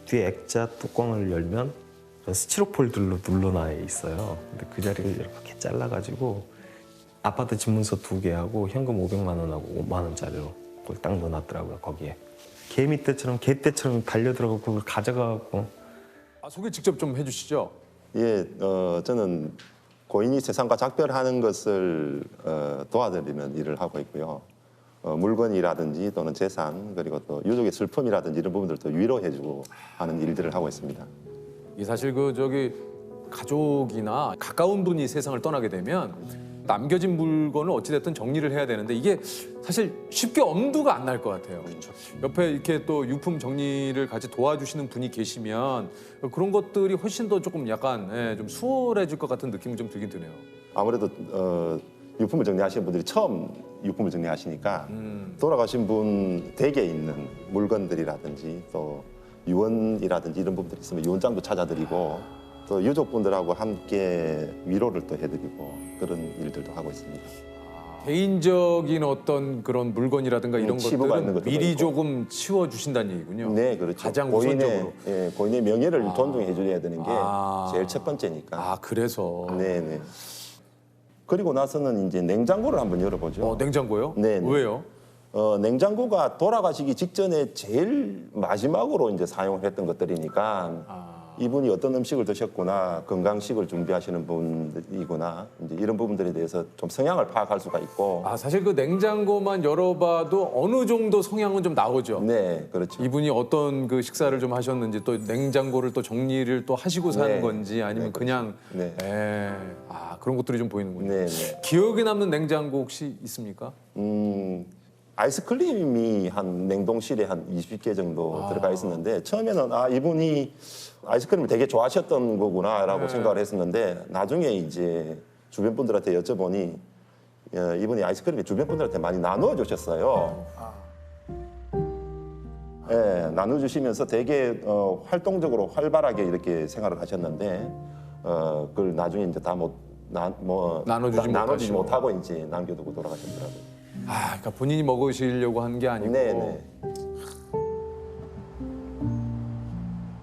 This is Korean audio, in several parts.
뒤에 액자 뚜껑을 열면 스티로폴들로 눌러놔 있어요. 근데 그 자리를 이렇게 잘라가지고 아파트 집문서 2개하고 현금 500만 원하고 5만 원짜리로 그걸 딱 넣어놨더라고요. 거기에 개미 떼처럼 개떼처럼 달려들어가고 그걸 가져가고. 소개 직접 좀 해주시죠. 예, 저는 고인이 세상과 작별하는 것을 도와드리는 일을 하고 있고요. 물건이라든지 또는 재산 그리고 또 유족의 슬픔이라든지 이런 부분들도 위로해주고 하는 일들을 하고 있습니다. 이 사실 가족이나 가까운 분이 세상을 떠나게 되면 남겨진 물건을 어찌됐든 정리를 해야 되는데 이게 사실 쉽게 엄두가 안 날 것 같아요. 옆에 이렇게 또 유품 정리를 같이 도와주시는 분이 계시면 그런 것들이 훨씬 더 조금 약간 좀 수월해질 것 같은 느낌이 좀 들긴 드네요. 아무래도 유품을 정리하시는 분들이 처음 유품을 정리하시니까 돌아가신 분 댁에 있는 물건들이라든지 또 유언이라든지 이런 부분들이 있으면 유언장도 찾아드리고 또 유족분들하고 함께 위로를 또 해드리고 그런 일들도 하고 있습니다. 개인적인 어떤 그런 물건이라든가 이런 치부가 있는 것들은 것도 미리 있고. 조금 치워주신다는 얘기군요. 네, 그렇죠. 가장 우선적으로. 고인의 명예를 존중해 줘야 되는 게 아. 제일 첫 번째니까. 그래서. 네, 네. 그리고 나서는 이제 냉장고를 한번 열어보죠. 냉장고요? 네, 네. 왜요? 냉장고가 돌아가시기 직전에 제일 마지막으로 이제 사용을 했던 것들이니까 이분이 어떤 음식을 드셨구나, 건강식을 준비하시는 분이구나, 이제 이런 부분들에 대해서 좀 성향을 파악할 수가 있고. 사실 그 냉장고만 열어봐도 어느 정도 성향은 좀 나오죠. 네, 그렇죠. 이분이 어떤 그 식사를 좀 하셨는지 또 냉장고를 또 정리를 또 하시고 사는 네. 건지 아니면 네, 그냥 네. 그런 것들이 좀 보이는군요. 네, 네. 기억에 남는 냉장고 혹시 있습니까? 아이스크림이 한 냉동실에 한 20개 정도 들어가 있었는데 처음에는 이분이 아이스크림을 되게 좋아하셨던 거구나라고 생각을 했었는데 나중에 이제 주변 분들한테 여쭤보니 이분이 아이스크림을 주변 분들한테 많이 나눠 주셨어요. 네, 나눠주시면서 되게 활동적으로 활발하게 이렇게 생활을 하셨는데 그걸 나중에 이제 다 나눠주지 못하고 이제 남겨두고 돌아가셨더라고요. 그러니까 본인이 먹으시려고 한 게 아니고. 네네.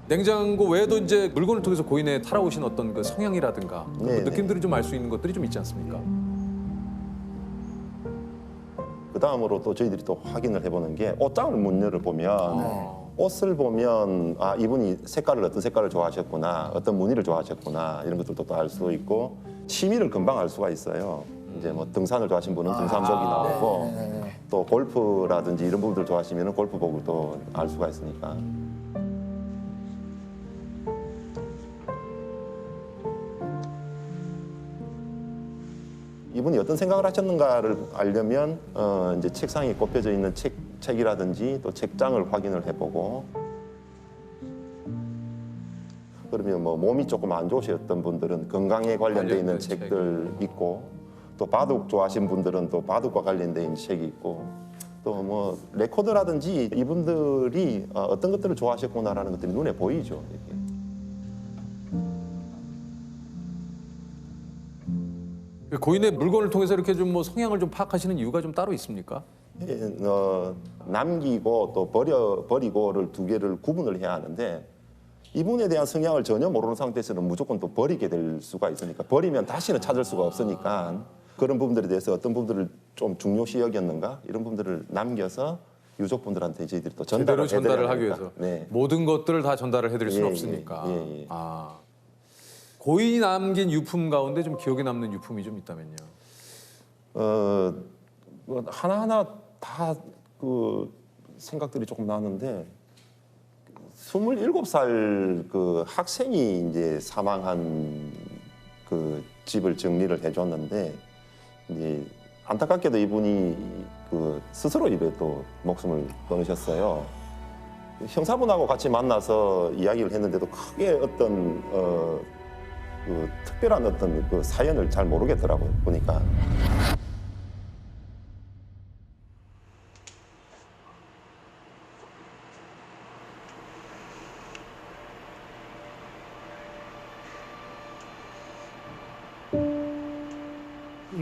냉장고 외에도 이제 물건을 통해서 고인의 살아오신 어떤 그 성향이라든가 그 네네. 느낌들을 좀 알 수 있는 것들이 좀 있지 않습니까? 그 다음으로 또 저희들이 또 확인을 해보는 게 옷장을 문열을 보면 옷을 보면 이분이 어떤 색깔을 좋아하셨구나, 어떤 무늬를 좋아하셨구나 이런 것들도 또 알 수 있고 취미를 금방 알 수가 있어요. 이제 뭐 등산을 좋아하시는 분은 등산복이 나오고 또 골프라든지 이런 부분들 좋아하시면 골프복을 또 알 수가 있으니까. 이분이 어떤 생각을 하셨는가를 알려면 이제 책상에 꼽혀져 있는 책이라든지 또 책장을 확인을 해보고 그러면 뭐 몸이 조금 안 좋으셨던 분들은 건강에 관련돼 있는 책들 있고 또 바둑 좋아하시는 분들은 또 바둑과 관련돼 있는 책이 있고 또 뭐 레코드라든지 이분들이 어떤 것들을 좋아하셨구나라는 것들이 눈에 보이죠. 이렇게. 고인의 물건을 통해서 이렇게 좀 뭐 성향을 좀 파악하시는 이유가 좀 따로 있습니까? 남기고 또 버리고를 두 개를 구분을 해야 하는데 이분에 대한 성향을 전혀 모르는 상태에서는 무조건 또 버리게 될 수가 있으니까 버리면 다시는 찾을 수가 없으니까 그런 부분들에 대해서 어떤 부분들을 좀 중요시 여겼는가 이런 부분들을 남겨서 유족분들한테 저희들이 또 제대로 전달을 하기 되니까. 위해서 네. 모든 것들을 다 전달을 해드릴 수는 예, 없으니까. 예. 고인이 남긴 유품 가운데 좀 기억에 남는 유품이 좀 있다면요. 뭐 하나하나 다 그 생각들이 조금 나는데 27살 그 학생이 이제 사망한 그 집을 정리를 해줬는데 이제 안타깝게도 이분이 그 스스로 입에 또 목숨을 끊으셨어요. 형사분하고 같이 만나서 이야기를 했는데도 크게 어떤 그 특별한 어떤 그 사연을 잘 모르겠더라고요. 보니까.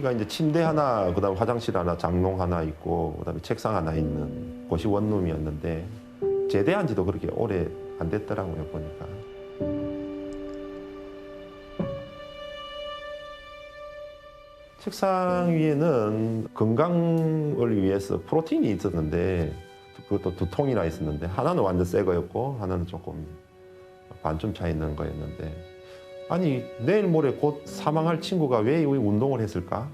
여기가 이제 침대 하나, 그다음 화장실 하나, 장롱 하나 있고, 그다음에 책상 하나 있는 곳이 원룸이었는데 제대한 지도 그렇게 오래 안 됐더라고요, 보니까. 책상 위에는 건강을 위해서 프로틴이 있었는데 그것도 2통이나 있었는데 하나는 완전 새 거였고 하나는 조금 반쯤 차 있는 거였는데 아니 내일 모레 곧 사망할 친구가 왜 운동을 했을까?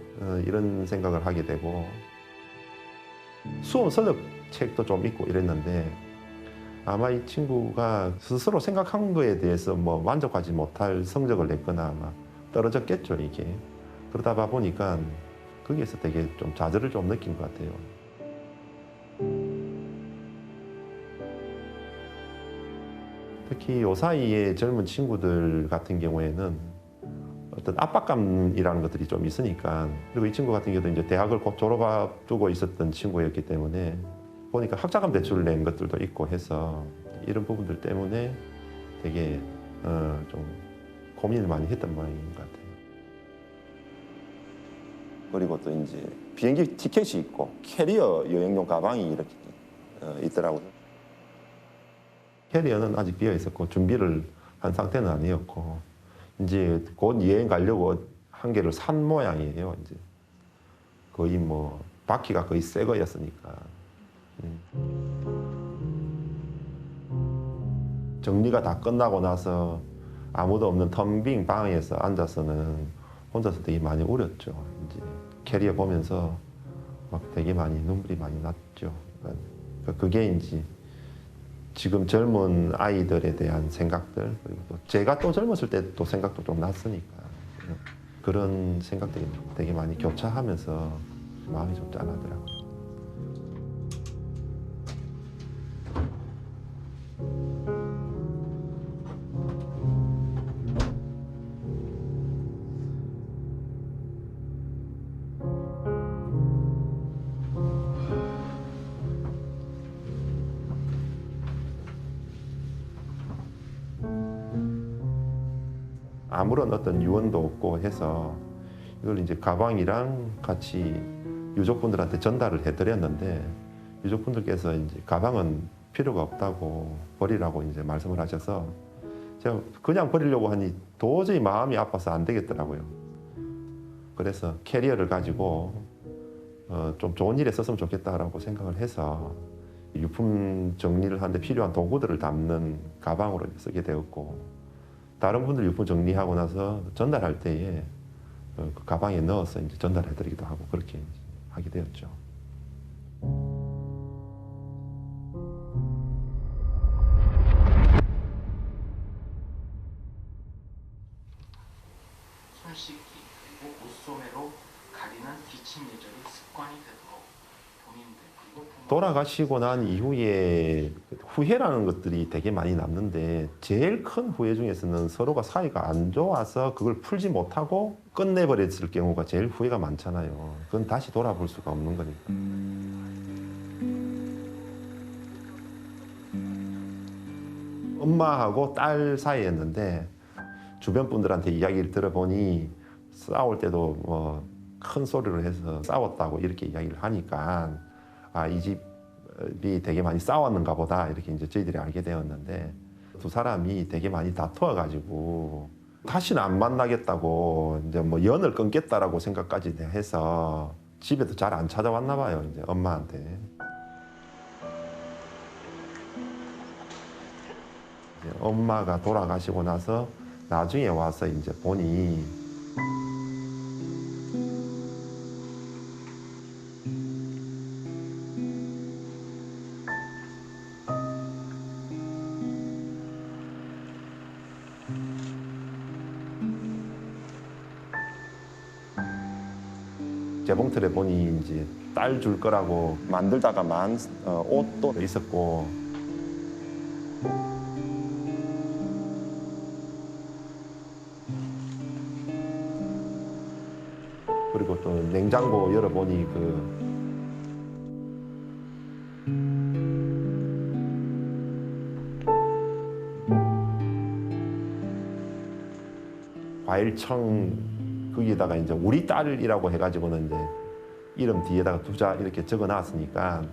이런 생각을 하게 되고 수험 서적 책도 좀 있고 이랬는데 아마 이 친구가 스스로 생각한 거에 대해서 뭐 만족하지 못할 성적을 냈거나 아마 떨어졌겠죠, 이게. 그러다 보니까 거기에서 되게 좀 좌절을 좀 느낀 것 같아요. 특히 요 사이에 젊은 친구들 같은 경우에는 어떤 압박감이라는 것들이 좀 있으니까 그리고 이 친구 같은 경우도 이제 대학을 곧 졸업 앞두고 있었던 친구였기 때문에 보니까 학자금 대출을 낸 것들도 있고 해서 이런 부분들 때문에 되게 좀 고민을 많이 했던 모양인 것 같아요. 그리고 또 이제 비행기 티켓이 있고 캐리어 여행용 가방이 이렇게 있더라고요. 캐리어는 아직 비어 있었고 준비를 한 상태는 아니었고 이제 곧 여행 가려고 한 개를 산 모양이에요. 이제 거의 뭐 바퀴가 거의 새 거였으니까. 정리가 다 끝나고 나서 아무도 없는 텅 빈 방에서 앉아서는 혼자서 되게 많이 울었죠. 이제 캐리어 보면서 막 되게 많이 눈물이 많이 났죠. 그러니까 그게 이제 지금 젊은 아이들에 대한 생각들 그리고 또 제가 또 젊었을 때 또 생각도 좀 났으니까 그런 생각들이 되게 많이 교차하면서 마음이 좀 짠하더라고요. 아무런 어떤 유언도 없고 해서 이걸 이제 가방이랑 같이 유족분들한테 전달을 해드렸는데 유족분들께서 이제 가방은 필요가 없다고 버리라고 이제 말씀을 하셔서 제가 그냥 버리려고 하니 도저히 마음이 아파서 안 되겠더라고요. 그래서 캐리어를 가지고 좀 좋은 일에 썼으면 좋겠다라고 생각을 해서 유품 정리를 하는데 필요한 도구들을 담는 가방으로 쓰게 되었고 다른 분들 유품 정리하고 나서 전달할 때에 그 가방에 넣어서 이제 전달해드리기도 하고 그렇게 하게 되었죠. 손 씻기 그리고 옷소매로 가리는 기침 예절이 습관이 되도록 본인들 그리고 부모 돌아가시고 난 이후에 후회라는 것들이 되게 많이 남는데 제일 큰 후회 중에서는 서로가 사이가 안 좋아서 그걸 풀지 못하고 끝내버렸을 경우가 제일 후회가 많잖아요. 그건 다시 돌아볼 수가 없는 거니까. 엄마하고 딸 사이였는데 주변 분들한테 이야기를 들어보니 싸울 때도 뭐 큰 소리를 해서 싸웠다고 이렇게 이야기를 하니까 아, 이 집이 되게 많이 싸웠는가 보다 이렇게 이제 저희들이 알게 되었는데 두 사람이 되게 많이 다투어가지고 다시는 안 만나겠다고 이제 뭐 연을 끊겠다라고 생각까지 해서 집에도 잘 안 찾아왔나 봐요, 이제 엄마한테. 이제 엄마가 돌아가시고 나서 나중에 와서 이제 보니 재봉틀에 보니 이제 딸 줄 거라고 만들다가만 옷도 있었고 그리고 또 냉장고 열어보니 그 과일청 거기에다가 이제 우리 딸이라고 해가지고는 이제 이름 뒤에다가 두자 이렇게 적어놨으니까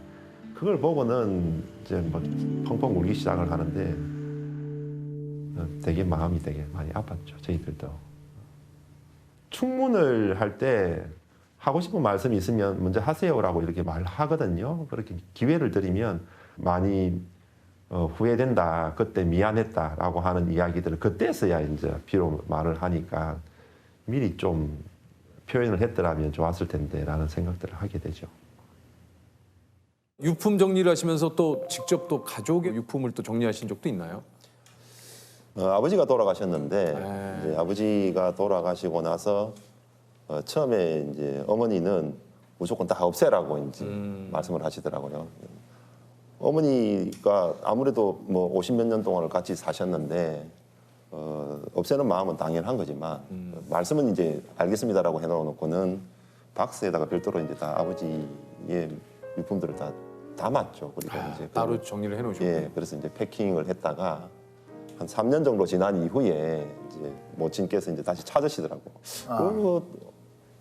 그걸 보고는 이제 뭐 펑펑 울기 시작을 하는데 되게 마음이 되게 많이 아팠죠. 저희들도. 충문을 할 때 하고 싶은 말씀이 있으면 먼저 하세요라고 이렇게 말하거든요. 그렇게 기회를 드리면 많이 후회된다, 그때 미안했다라고 하는 이야기들을 그때서야 이제 비록 말을 하니까 미리 좀 표현을 했더라면 좋았을 텐데라는 생각들을 하게 되죠. 유품 정리를 하시면서 또 직접 또 가족의 유품을 또 정리하신 적도 있나요? 아버지가 돌아가셨는데 네. 이제 아버지가 돌아가시고 나서 처음에 이제 어머니는 무조건 다 없애라고 이제 말씀을 하시더라고요. 어머니가 아무래도 뭐 50몇 년 동안을 같이 사셨는데 없애는 마음은 당연한 거지만 말씀은 이제 알겠습니다라고 해놓고는 박스에다가 별도로 이제 다 아버지의 유품들을 다 담았죠. 그리고 이제 따로 정리를 해놓으셨고. 예, 그래서 이제 패킹을 했다가 한 3년 정도 지난 이후에 이제 모친께서 이제 다시 찾으시더라고. 그거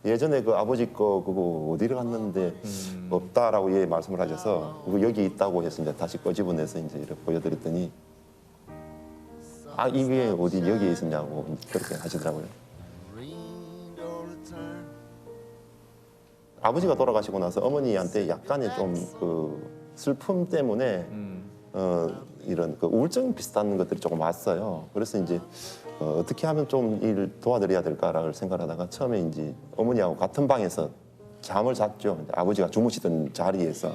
예전에 그 아버지 거 그거 어디를 갔는데 없다라고 예 말씀을 하셔서 그거 여기 있다고 해서 이제 다시 꺼집어내서 이제 이렇게 보여드렸더니 아 이게 어디 여기에 있었냐고 그렇게 하시더라고요. 아버지가 돌아가시고 나서 어머니한테 약간의 좀 그 슬픔 때문에 이런 그 우울증 비슷한 것들이 조금 왔어요. 그래서 이제 어떻게 하면 좀 일 도와드려야 될까라고 생각하다가 처음에 이제 어머니하고 같은 방에서 잠을 잤죠. 이제 아버지가 주무시던 자리에서.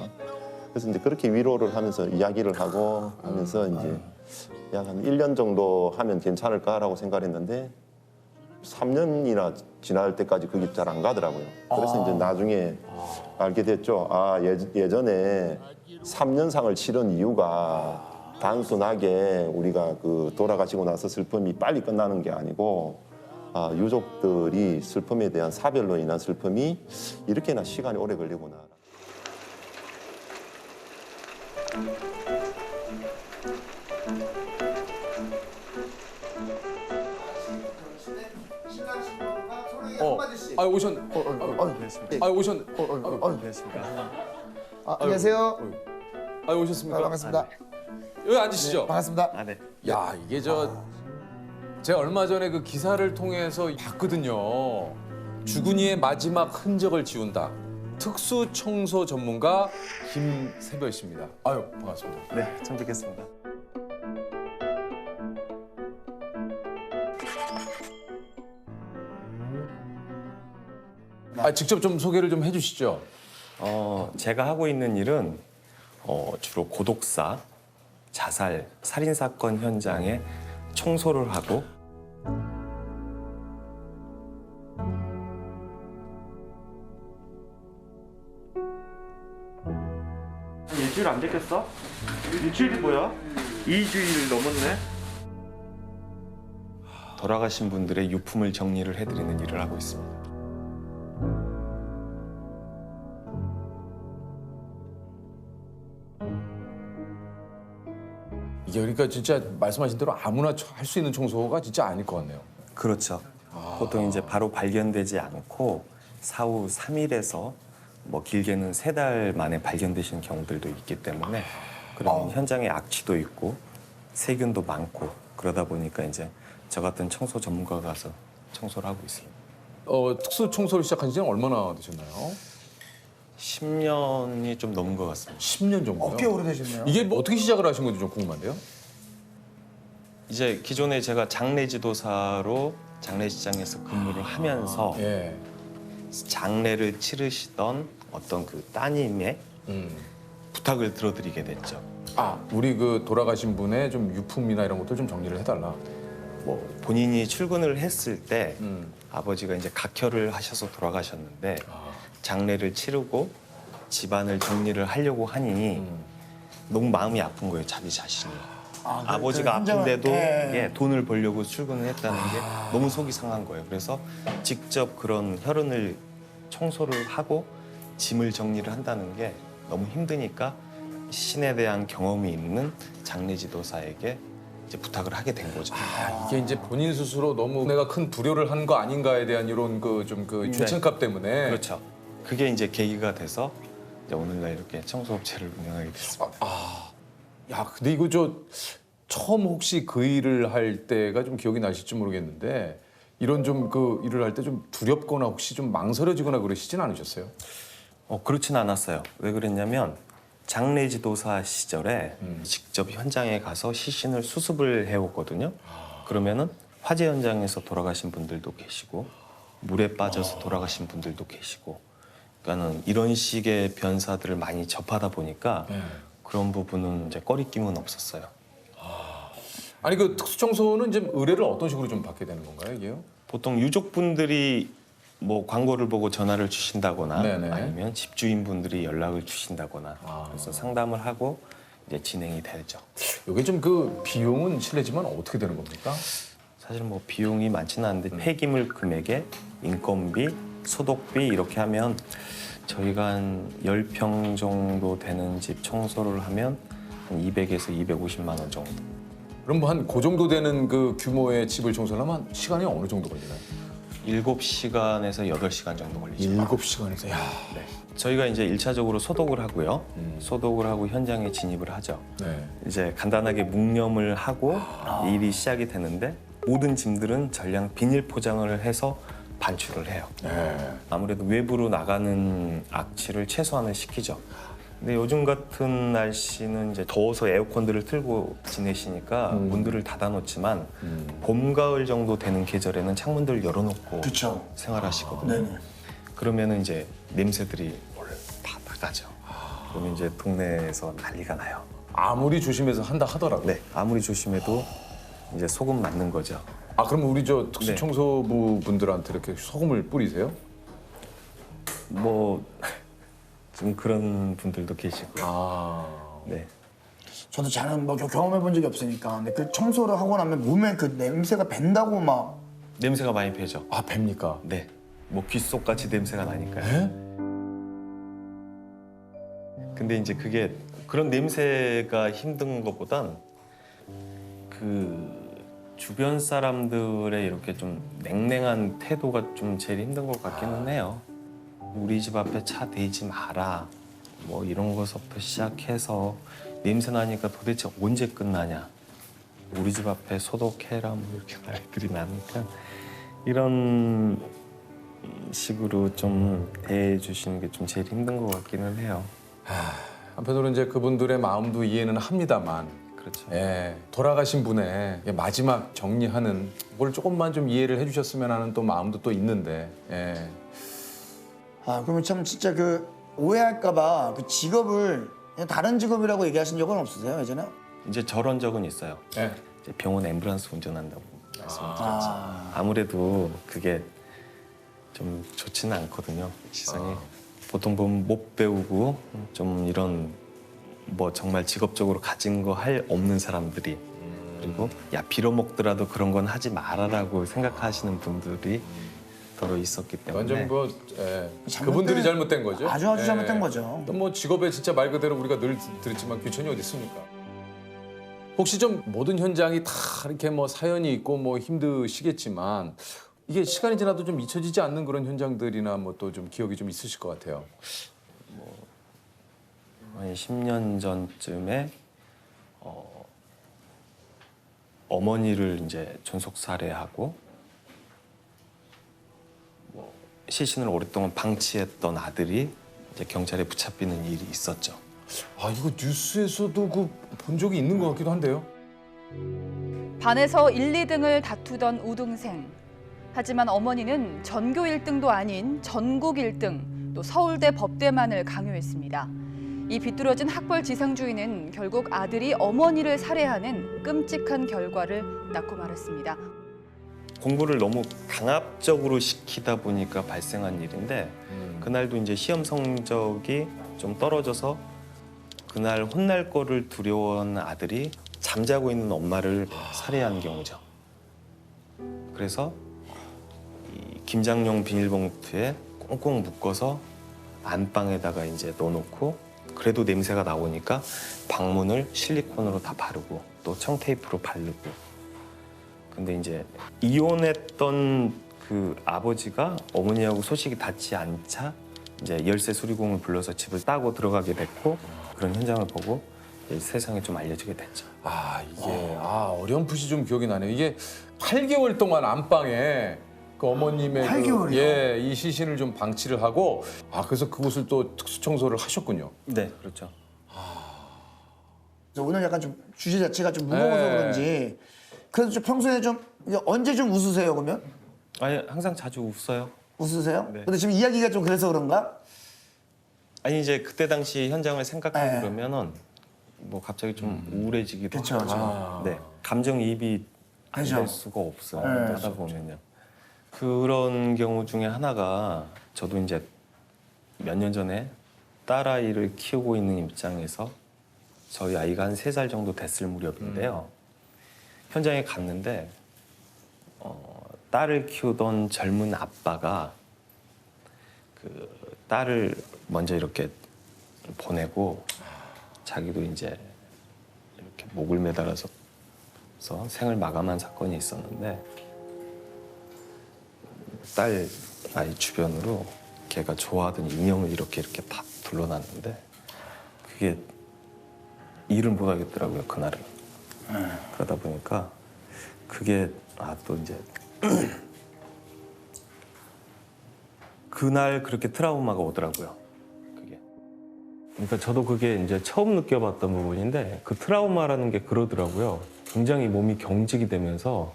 그래서 이제 그렇게 위로를 하면서 이야기를 하고 하면서 이제 약 한 1년 정도 하면 괜찮을까라고 생각했는데 3년이나 지날 때까지 그게 잘 안 가더라고요. 그래서 이제 나중에 알게 됐죠. 아, 예전에 3년상을 치른 이유가 단순하게 우리가 그 돌아가시고 나서 슬픔이 빨리 끝나는 게 아니고 아, 유족들이 슬픔에 대한 사별로 인한 슬픔이 이렇게나 시간이 오래 걸리구나. 아 오셨. 아 오셨. 안녕하세요. 아 오셨습니까? 반갑습니다. 여기 앉으시죠. 반갑습니다. 아, 네. 야 이게 제가 얼마 전에 그 기사를 통해서 봤거든요. 주근이의 마지막 흔적을 지운다. 특수 청소 전문가 김세별 씨입니다. 아유 반갑습니다. 네, 처음 뵙겠습니다. 아 직접 좀 소개를 좀 해주시죠. 제가 하고 있는 일은 주로 고독사, 자살, 살인 사건 현장에 청소를 하고 일주일 안 됐겠어? 일주일이 뭐야? 2주일 넘었네? 돌아가신 분들의 유품을 정리를 해드리는 일을 하고 있습니다. 이게 그러니까 진짜 말씀하신 대로 아무나 할 수 있는 청소가 진짜 아닐 것 같네요. 그렇죠. 보통 이제 바로 발견되지 않고 사후 3일에서 뭐 길게는 3달 만에 발견되시는 경우들도 있기 때문에 그런 현장에 악취도 있고 세균도 많고 그러다 보니까 이제 저 같은 청소 전문가가 가서 청소를 하고 있습니다. 특수 청소를 시작한 지는 얼마나 되셨나요? 10년이 좀 넘은 것 같습니다. 10년 정도요? 꽤 오래되셨네요. 이게 뭐 어떻게 시작을 하신 건지 좀 궁금한데요. 이제 기존에 제가 장례지도사로 장례식장에서 근무를 하면서 예. 장례를 치르시던 어떤 그 따님의 부탁을 들어드리게 됐죠. 아 우리 그 돌아가신 분의 좀 유품이나 이런 것들 좀 정리를 해달라. 뭐 본인이 출근을 했을 때 음. 아버지가 이제 각혈을 하셔서 돌아가셨는데 장례를 치르고 집안을 정리를 하려고 하니 너무 마음이 아픈 거예요, 자기 자신이. 아버지가 아픈데도 예, 돈을 벌려고 출근을 했다는 게 너무 속이 상한 거예요. 그래서 직접 그런 혈흔을 청소를 하고 짐을 정리를 한다는 게 너무 힘드니까 신에 대한 경험이 있는 장례지도사에게 이제 부탁을 하게 된 거죠. 이게 이제 본인 스스로 너무 내가 큰 불효를 한 거 아닌가에 대한 이런 그 좀 그 죄책감 때문에. 그렇죠. 그게 이제 계기가 돼서 이제 오늘날 이렇게 청소업체를 운영하게 됐습니다. 야 근데 이거 처음 혹시 그 일을 할 때가 좀 기억이 나실지 모르겠는데 이런 좀 그 일을 할 때 좀 두렵거나 혹시 좀 망설여지거나 그러시진 않으셨어요? 그렇진 않았어요. 왜 그랬냐면 장례지도사 시절에 직접 현장에 가서 시신을 수습을 해오거든요. 그러면은 화재 현장에서 돌아가신 분들도 계시고 물에 빠져서 돌아가신 분들도 계시고, 그러니까는 이런 식의 변사들을 많이 접하다 보니까 그런 부분은 이제 꺼리낌은 없었어요. 아니 그 특수청소는 이제 의뢰를 어떤 식으로 좀 받게 되는 건가요, 이게요? 보통 유족분들이 뭐 광고를 보고 전화를 주신다거나 네네. 아니면 집주인분들이 연락을 주신다거나 그래서 상담을 하고 이제 진행이 되죠. 이게 좀 그 비용은 실례지만 어떻게 되는 겁니까? 사실 뭐 비용이 많지는 않은데 폐기물 금액에 인건비, 소독비 이렇게 하면 저희가 한 10평 정도 되는 집 청소를 하면 한 200에서 250만 원 정도. 그럼 뭐 한 그 정도 되는 그 규모의 집을 청소하려면 시간이 어느 정도 걸리나요? 7시간에서 8시간 정도 걸리죠. 7시간에서 야. 네. 저희가 이제 1차적으로 소독을 하고요. 소독을 하고 현장에 진입을 하죠. 네. 이제 간단하게 묵념을 하고 일이 시작이 되는데 모든 짐들은 전량 비닐 포장을 해서 반출을 해요. 네. 아무래도 외부로 나가는 악취를 최소한을 시키죠. 근데 요즘 같은 날씨는 이제 더워서 에어컨들을 틀고 지내시니까 문들을 닫아놓지만 봄, 가을 정도 되는 계절에는 창문들 열어놓고 그쵸. 생활하시거든요. 네네. 그러면은 이제 냄새들이 원래 다 나가죠. 그러면 이제 동네에서 난리가 나요. 아무리 조심해서 한다 하더라도. 네, 아무리 조심해도 이제 소금 맞는 거죠. 아 그럼 우리 저 특수청소부 분들한테 이렇게 소금을 뿌리세요? 뭐 좀 그런 분들도 계시고. 아. 네. 저도 잘은 뭐 경험해 본 적이 없으니까. 근데 그 청소를 하고 나면 몸에 그 냄새가 밴다고 막. 냄새가 많이 배죠. 아 뱀니까? 네. 뭐 귓속같이 냄새가 나니까요. 에? 근데 이제 그게 그런 냄새가 힘든 것보단 그 주변 사람들의 이렇게 좀 냉랭한 태도가 좀 제일 힘든 것 같기는 해요. 우리 집 앞에 차 대지 마라. 뭐 이런 것부터 시작해서 냄새 나니까 도대체 언제 끝나냐. 우리 집 앞에 소독해라. 뭐 이렇게 말들이 나니까 이런 식으로 좀 대해 주시는 게 좀 제일 힘든 것 같기는 해요. 한편으로는 이제 그분들의 마음도 이해는 합니다만 그렇죠. 예, 돌아가신 분의 마지막 정리하는 걸 조금만 좀 이해를 해주셨으면 하는 또 마음도 또 있는데 예. 아, 그러면 참 진짜 그 오해할까봐 그 직업을 그냥 다른 직업이라고 얘기하신 적은 없으세요, 예전에? 이제 저런 적은 있어요. 예. 이제 병원 앰뷸런스 운전한다고 말씀을 드렸죠. 아무래도 그게 좀 좋지는 않거든요. 시선이 보통 보면 못 배우고 좀 이런 뭐 정말 직업적으로 가진 거 할 없는 사람들이 그리고 야 빌어먹더라도 그런 건 하지 말아라고 생각하시는 분들이 더러 있었기 때문에 완전 뭐 예. 잘못된- 그분들이 잘못된 거죠. 아주 잘못된 거죠. 또 뭐 직업에 진짜 말 그대로 우리가 늘 들었지만 귀천이 어디 있습니까? 혹시 좀 모든 현장이 다 이렇게 뭐 사연이 있고 뭐 힘드시겠지만 이게 시간이 지나도 좀 잊혀지지 않는 그런 현장들이나 뭐 또 좀 기억이 좀 있으실 것 같아요. 한 10년 전쯤에 어머니를 이제 존속 살해하고 뭐 시신을 오랫동안 방치했던 아들이 이제 경찰에 붙잡히는 일이 있었죠. 아 이거 뉴스에서도 그 본 적이 있는 것 같기도 한데요. 반에서 1, 2등을 다투던 우등생. 하지만 어머니는 전교 1등도 아닌 전국 1등, 또 서울대 법대만을 강요했습니다. 이 비뚤어진 학벌 지상주의는 결국 아들이 어머니를 살해하는 끔찍한 결과를 낳고 말았습니다. 공부를 너무 강압적으로 시키다 보니까 발생한 일인데 그날도 이제 시험 성적이 좀 떨어져서 그날 혼날 거를 두려워한 아들이 잠자고 있는 엄마를 살해한 경우죠. 그래서 이 김장용 비닐봉투에 꽁꽁 묶어서 안방에다가 이제 넣어놓고 그래도 냄새가 나오니까 방문을 실리콘으로 다 바르고 또 청테이프로 바르고. 근데 이제 이혼했던 그 아버지가 어머니하고 소식이 닿지 않자 이제 열쇠 수리공을 불러서 집을 따고 들어가게 됐고 그런 현장을 보고 세상에 좀 알려지게 됐죠. 아 이게 어렴풋이 좀 기억이 나네요. 이게 8개월 동안 안방에 그 어머님의 8개월이요? 이 시신을 좀 방치를 하고 그래서 그곳을 또 특수 청소를 하셨군요. 네, 그렇죠. 그래서 오늘 약간 좀 주제 자체가 좀 무거워서 네. 그런지 그래도 좀 평소에 좀 언제 좀 웃으세요 그러면? 아니 항상 자주 웃어요. 웃으세요? 네. 근데 지금 이야기가 좀 그래서 그런가? 아니 이제 그때 당시 현장을 생각하고 네. 그러면은 뭐 갑자기 좀 우울해지기도 그쵸, 하고. 그쵸. 네, 감정이입이 그죠. 될 수가 없어요. 네. 하다 보면요. 그런 경우 중에 하나가 저도 이제 몇 년 전에 딸아이를 키우고 있는 입장에서 저희 아이가 한 3살 정도 됐을 무렵인데요. 현장에 갔는데 딸을 키우던 젊은 아빠가 그 딸을 먼저 이렇게 보내고 자기도 이제 이렇게 목을 매달아서 생을 마감한 사건이 있었는데 딸 아이 주변으로 걔가 좋아하던 인형을 이렇게 다 둘러놨는데 그게 일을 못 하겠더라고요 그날은. 그러다 보니까 그게 또 이제 그날 그렇게 트라우마가 오더라고요. 그게. 그러니까 저도 그게 이제 처음 느껴봤던 부분인데 그 트라우마라는 게 그러더라고요. 굉장히 몸이 경직이 되면서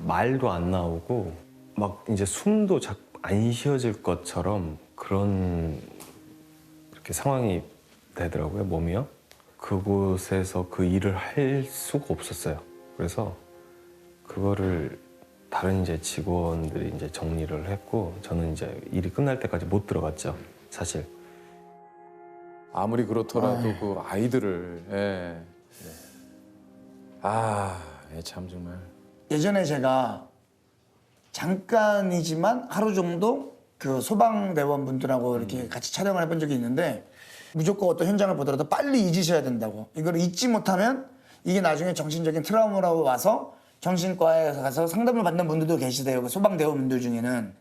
말도 안 나오고 막 이제 숨도 안 쉬어질 것처럼 그런 이렇게 상황이 되더라고요, 몸이요. 그곳에서 그 일을 할 수가 없었어요. 그래서 그거를 다른 이제 직원들이 이제 정리를 했고 저는 이제 일이 끝날 때까지 못 들어갔죠, 사실. 아무리 그렇더라도 그 아이들을 참 정말 예전에 제가 잠깐이지만 하루 정도 그 소방대원분들하고 이렇게 같이 촬영을 해본 적이 있는데 무조건 어떤 현장을 보더라도 빨리 잊으셔야 된다고. 이걸 잊지 못하면 이게 나중에 정신적인 트라우마로 와서 정신과에 가서 상담을 받는 분들도 계시대요. 그 소방대원분들 중에는.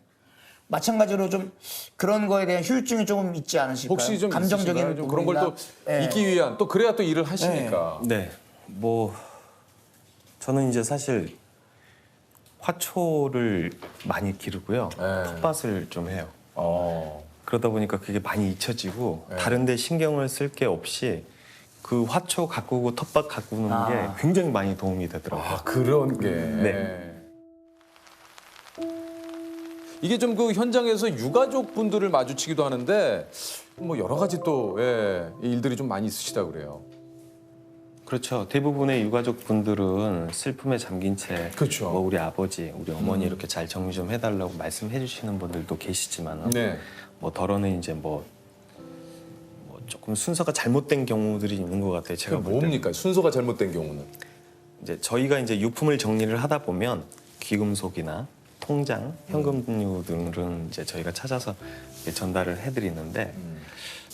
마찬가지로 좀 그런 거에 대한 후유증이 조금 있지 않으실까요? 혹시 좀 감정적인 있으신가요? 좀 그런 걸 또 부분이나. 잊기 위한 또 그래야 또 일을 하시니까. 네, 뭐 저는 이제 사실 화초를 많이 기르고요. 텃밭을 좀 해요. 그러다 보니까 그게 많이 잊혀지고 다른 데 신경을 쓸 게 없이 그 화초 가꾸고 텃밭 가꾸는 게 굉장히 많이 도움이 되더라고요. 그런 게. 네. 이게 좀 그 현장에서 유가족 분들을 마주치기도 하는데 뭐 여러 가지 또 일들이 좀 많이 있으시다 그래요. 그렇죠. 대부분의 유가족 분들은 슬픔에 잠긴 채 그렇죠. 뭐 우리 아버지, 우리 어머니 이렇게 잘 정리 좀 해달라고 말씀해 주시는 분들도 계시지만 네. 뭐 덜어는 이제 뭐 조금 순서가 잘못된 경우들이 있는 것 같아요. 제가 그게 볼 때. 뭡니까? 순서가 잘못된 경우는. 이제 저희가 이제 유품을 정리를 하다 보면 귀금속이나 통장, 현금류 등은 이제 저희가 찾아서 전달을 해드리는데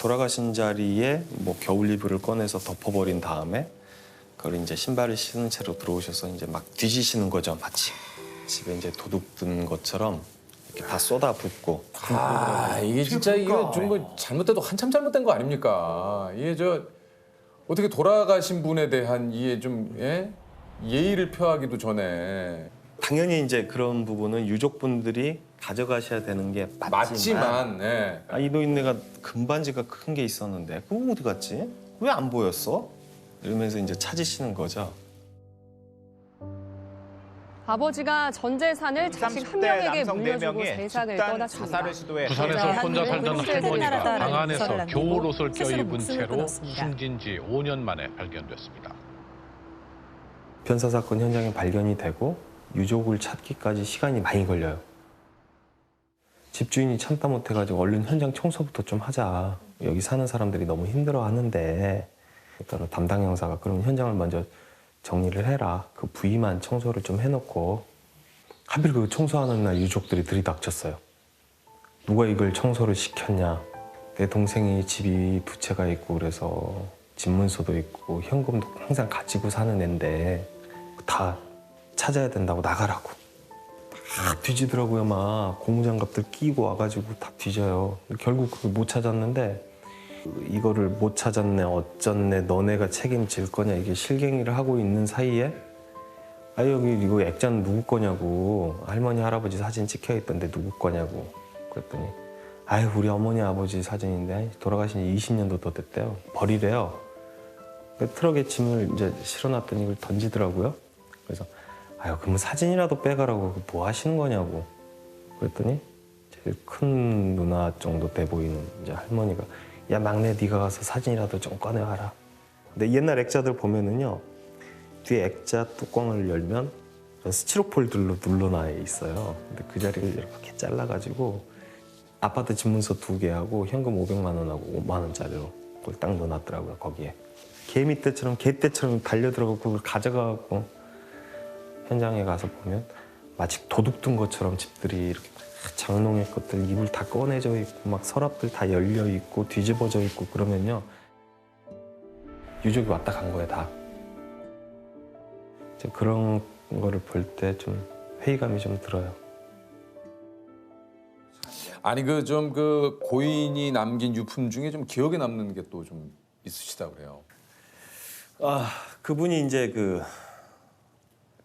돌아가신 자리에 뭐 겨울 이불을 꺼내서 덮어버린 다음에 그걸 이제 신발을 신은 채로 들어오셔서 이제 막 뒤지시는 거죠, 마치 집에 이제 도둑 든 것처럼 이렇게 다 쏟아붓고. 이게 진짜 이게 좀 뭐 잘못돼도 한참 잘못된 거 아닙니까? 이게 저 어떻게 돌아가신 분에 대한 이게 좀 예의를 표하기도 전에. 당연히 이제 그런 부분은 유족분들이 가져가셔야 되는 게 맞지만 이 노인네가 금반지가 큰 게 있었는데 그거 어디 갔지? 왜 안 보였어? 이러면서 이제 찾으시는 거죠. 아버지가 전 재산을 자식 한 명에게 물려주고 세상을 떠났습니다. 부산에서 혼자 살던 할머니가 방 안에서 겨울 옷을 껴입은 채로 끊었습니다. 숨진 지 5년 만에 발견됐습니다. 변사 사건 현장에 발견이 되고 유족을 찾기까지 시간이 많이 걸려요. 집주인이 참다 못해가지고 얼른 현장 청소부터 좀 하자. 여기 사는 사람들이 너무 힘들어하는데 그러니까 담당 형사가 그럼 현장을 먼저 정리를 해라. 그 부위만 청소를 좀 해놓고 하필 그 청소하는 날 유족들이 들이닥쳤어요. 누가 이걸 청소를 시켰냐. 내 동생이 집이 두 채가 있고 그래서 집문서도 있고 현금도 항상 가지고 사는 앤데 다 찾아야 된다고 나가라고. 다 뒤지더라고요. 막 고무장갑들 끼고 와가지고 다 뒤져요. 결국 그걸 못 찾았는데 이거를 못 찾았네, 어쩌네, 너네가 책임질 거냐 이게 실갱이를 하고 있는 사이에 아 여기 이거 액자는 누구 거냐고 할머니 할아버지 사진 찍혀 있던데 누구 거냐고 그랬더니 아유 우리 어머니 아버지 사진인데 돌아가신 지 20년도 더 됐대요. 버리래요. 트럭에 짐을 이제 실어놨더니 이걸 던지더라고요. 그래서 아유 그러면 사진이라도 빼가라고 뭐 하시는 거냐고 그랬더니 제일 큰 누나 정도 돼 보이는 이제 할머니가 야 막내 네가 가서 사진이라도 좀 꺼내와라. 근데 옛날 액자들 보면은요 뒤에 액자 뚜껑을 열면 스티로폴들로 눌러놔 있어요. 근데 그 자리를 이렇게 잘라가지고 아파트 집문서 2개하고 현금 500만 원하고 5만 원짜리로 그걸 딱 넣어놨더라고요. 거기에 개미떼처럼 개떼처럼 달려들어가고 그걸 가져가고 현장에 가서 보면 마치 도둑 든 것처럼 집들이 이렇게 장롱의 것들 이불 다 꺼내져 있고 막 서랍들 다 열려 있고 뒤집어져 있고 그러면요 유족이 왔다 간 거예요 다. 그런 거를 볼 때 좀 회의감이 좀 들어요. 아니 그 고인이 남긴 유품 중에 좀 기억에 남는 게 또 좀 있으시다 그래요. 아 그분이 이제 그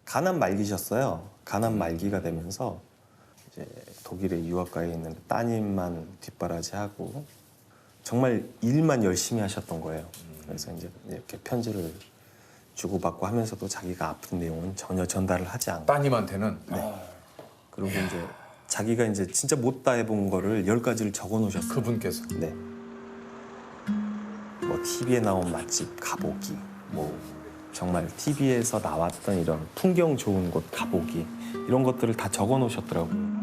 가난 말기셨어요. 가난 말기가 되면서 이제 독일에 유학가에 있는 따님만 뒷바라지하고 정말 일만 열심히 하셨던 거예요. 그래서 이제 이렇게 편지를 주고받고 하면서도 자기가 아픈 내용은 전혀 전달을 하지 않고 따님한테는 네. 그리고 이제 자기가 이제 진짜 못다 해본 거를 10가지를 적어 놓으셨어요. 그분께서 네. 뭐 TV에 나온 맛집 가보기, 뭐 정말 TV에서 나왔던 이런 풍경 좋은 곳 가보기 이런 것들을 다 적어 놓으셨더라고요.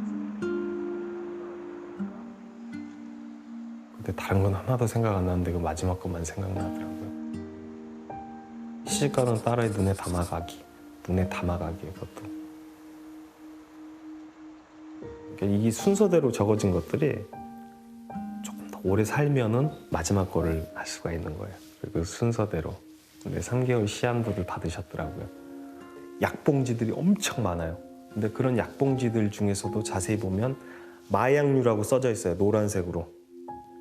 근데 다른 건 하나도 생각 안 나는데 그 마지막 것만 생각나더라고요. 시집가는 딸의 눈에 담아가기, 눈에 담아가기 그것도. 그러니까 이 순서대로 적어진 것들이 조금 더 오래 살면은 마지막 거를 할 수가 있는 거예요. 그 순서대로. 근데 3개월 시한부를 받으셨더라고요. 약봉지들이 엄청 많아요. 근데 그런 약봉지들 중에서도 자세히 보면 마약류라고 써져 있어요. 노란색으로.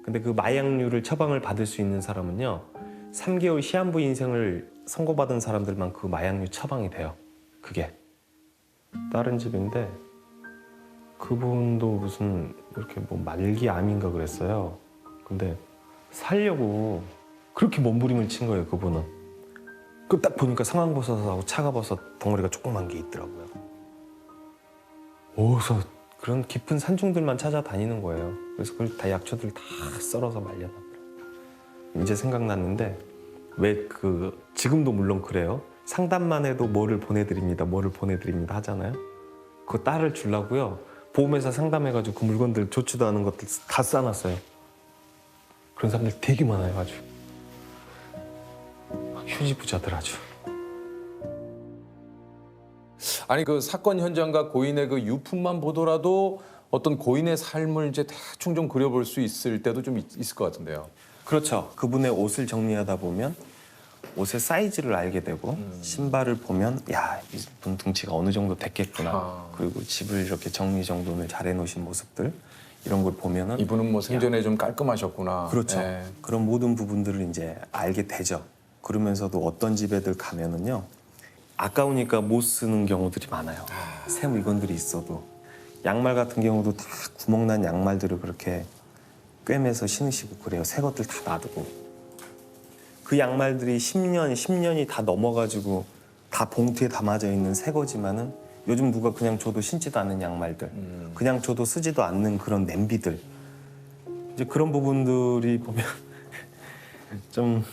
근데 그 마약류를 처방을 받을 수 있는 사람은요. 3개월 시한부 인생을 선고받은 사람들만 그 마약류 처방이 돼요. 그게. 다른 집인데 그분도 무슨 이렇게 뭐 말기암인가 그랬어요. 근데 살려고 그렇게 몸부림을 친 거예요, 그분은. 그 딱 보니까 상황버섯하고 차가버섯 덩어리가 조그만 게 있더라고요. 어디서 그런 깊은 산중들만 찾아다니는 거예요. 그래서 그걸 다 약초들 다 썰어서 말려놨더라고요. 이제 생각났는데 왜 지금도 물론 그래요. 상담만 해도 뭐를 보내드립니다, 뭐를 보내드립니다 하잖아요. 그거 딸을 주려고요. 보험회사 상담해가지고 그 물건들 좋지도 않은 것들 다 싸놨어요. 그런 사람들 되게 많아요, 아주. 휴지 부자들 아주. 아니 그 사건 현장과 고인의 그 유품만 보더라도 어떤 고인의 삶을 이제 대충 좀 그려볼 수 있을 때도 좀 있을 것 같은데요. 그렇죠. 그분의 옷을 정리하다 보면 옷의 사이즈를 알게 되고 신발을 보면 야, 이분 둥치가 어느 정도 됐겠구나. 그리고 집을 이렇게 정리정돈을 잘 해놓으신 모습들 이런 걸 보면은 이분은 뭐 생전에 좀 깔끔하셨구나. 그렇죠. 예. 그런 모든 부분들을 이제 알게 되죠. 그러면서도 어떤 집에들 가면은요. 아까우니까 못 쓰는 경우들이 많아요. 새 물건들이 있어도. 양말 같은 경우도 다 구멍난 양말들을 그렇게 꿰매서 신으시고 그래요. 새 것들 다 놔두고. 그 양말들이 10년이 다 넘어가지고 다 봉투에 담아져 있는 새 거지만은 요즘 누가 그냥 줘도 신지도 않는 양말들, 그냥 줘도 쓰지도 않는 그런 냄비들. 이제 그런 부분들이 보면 좀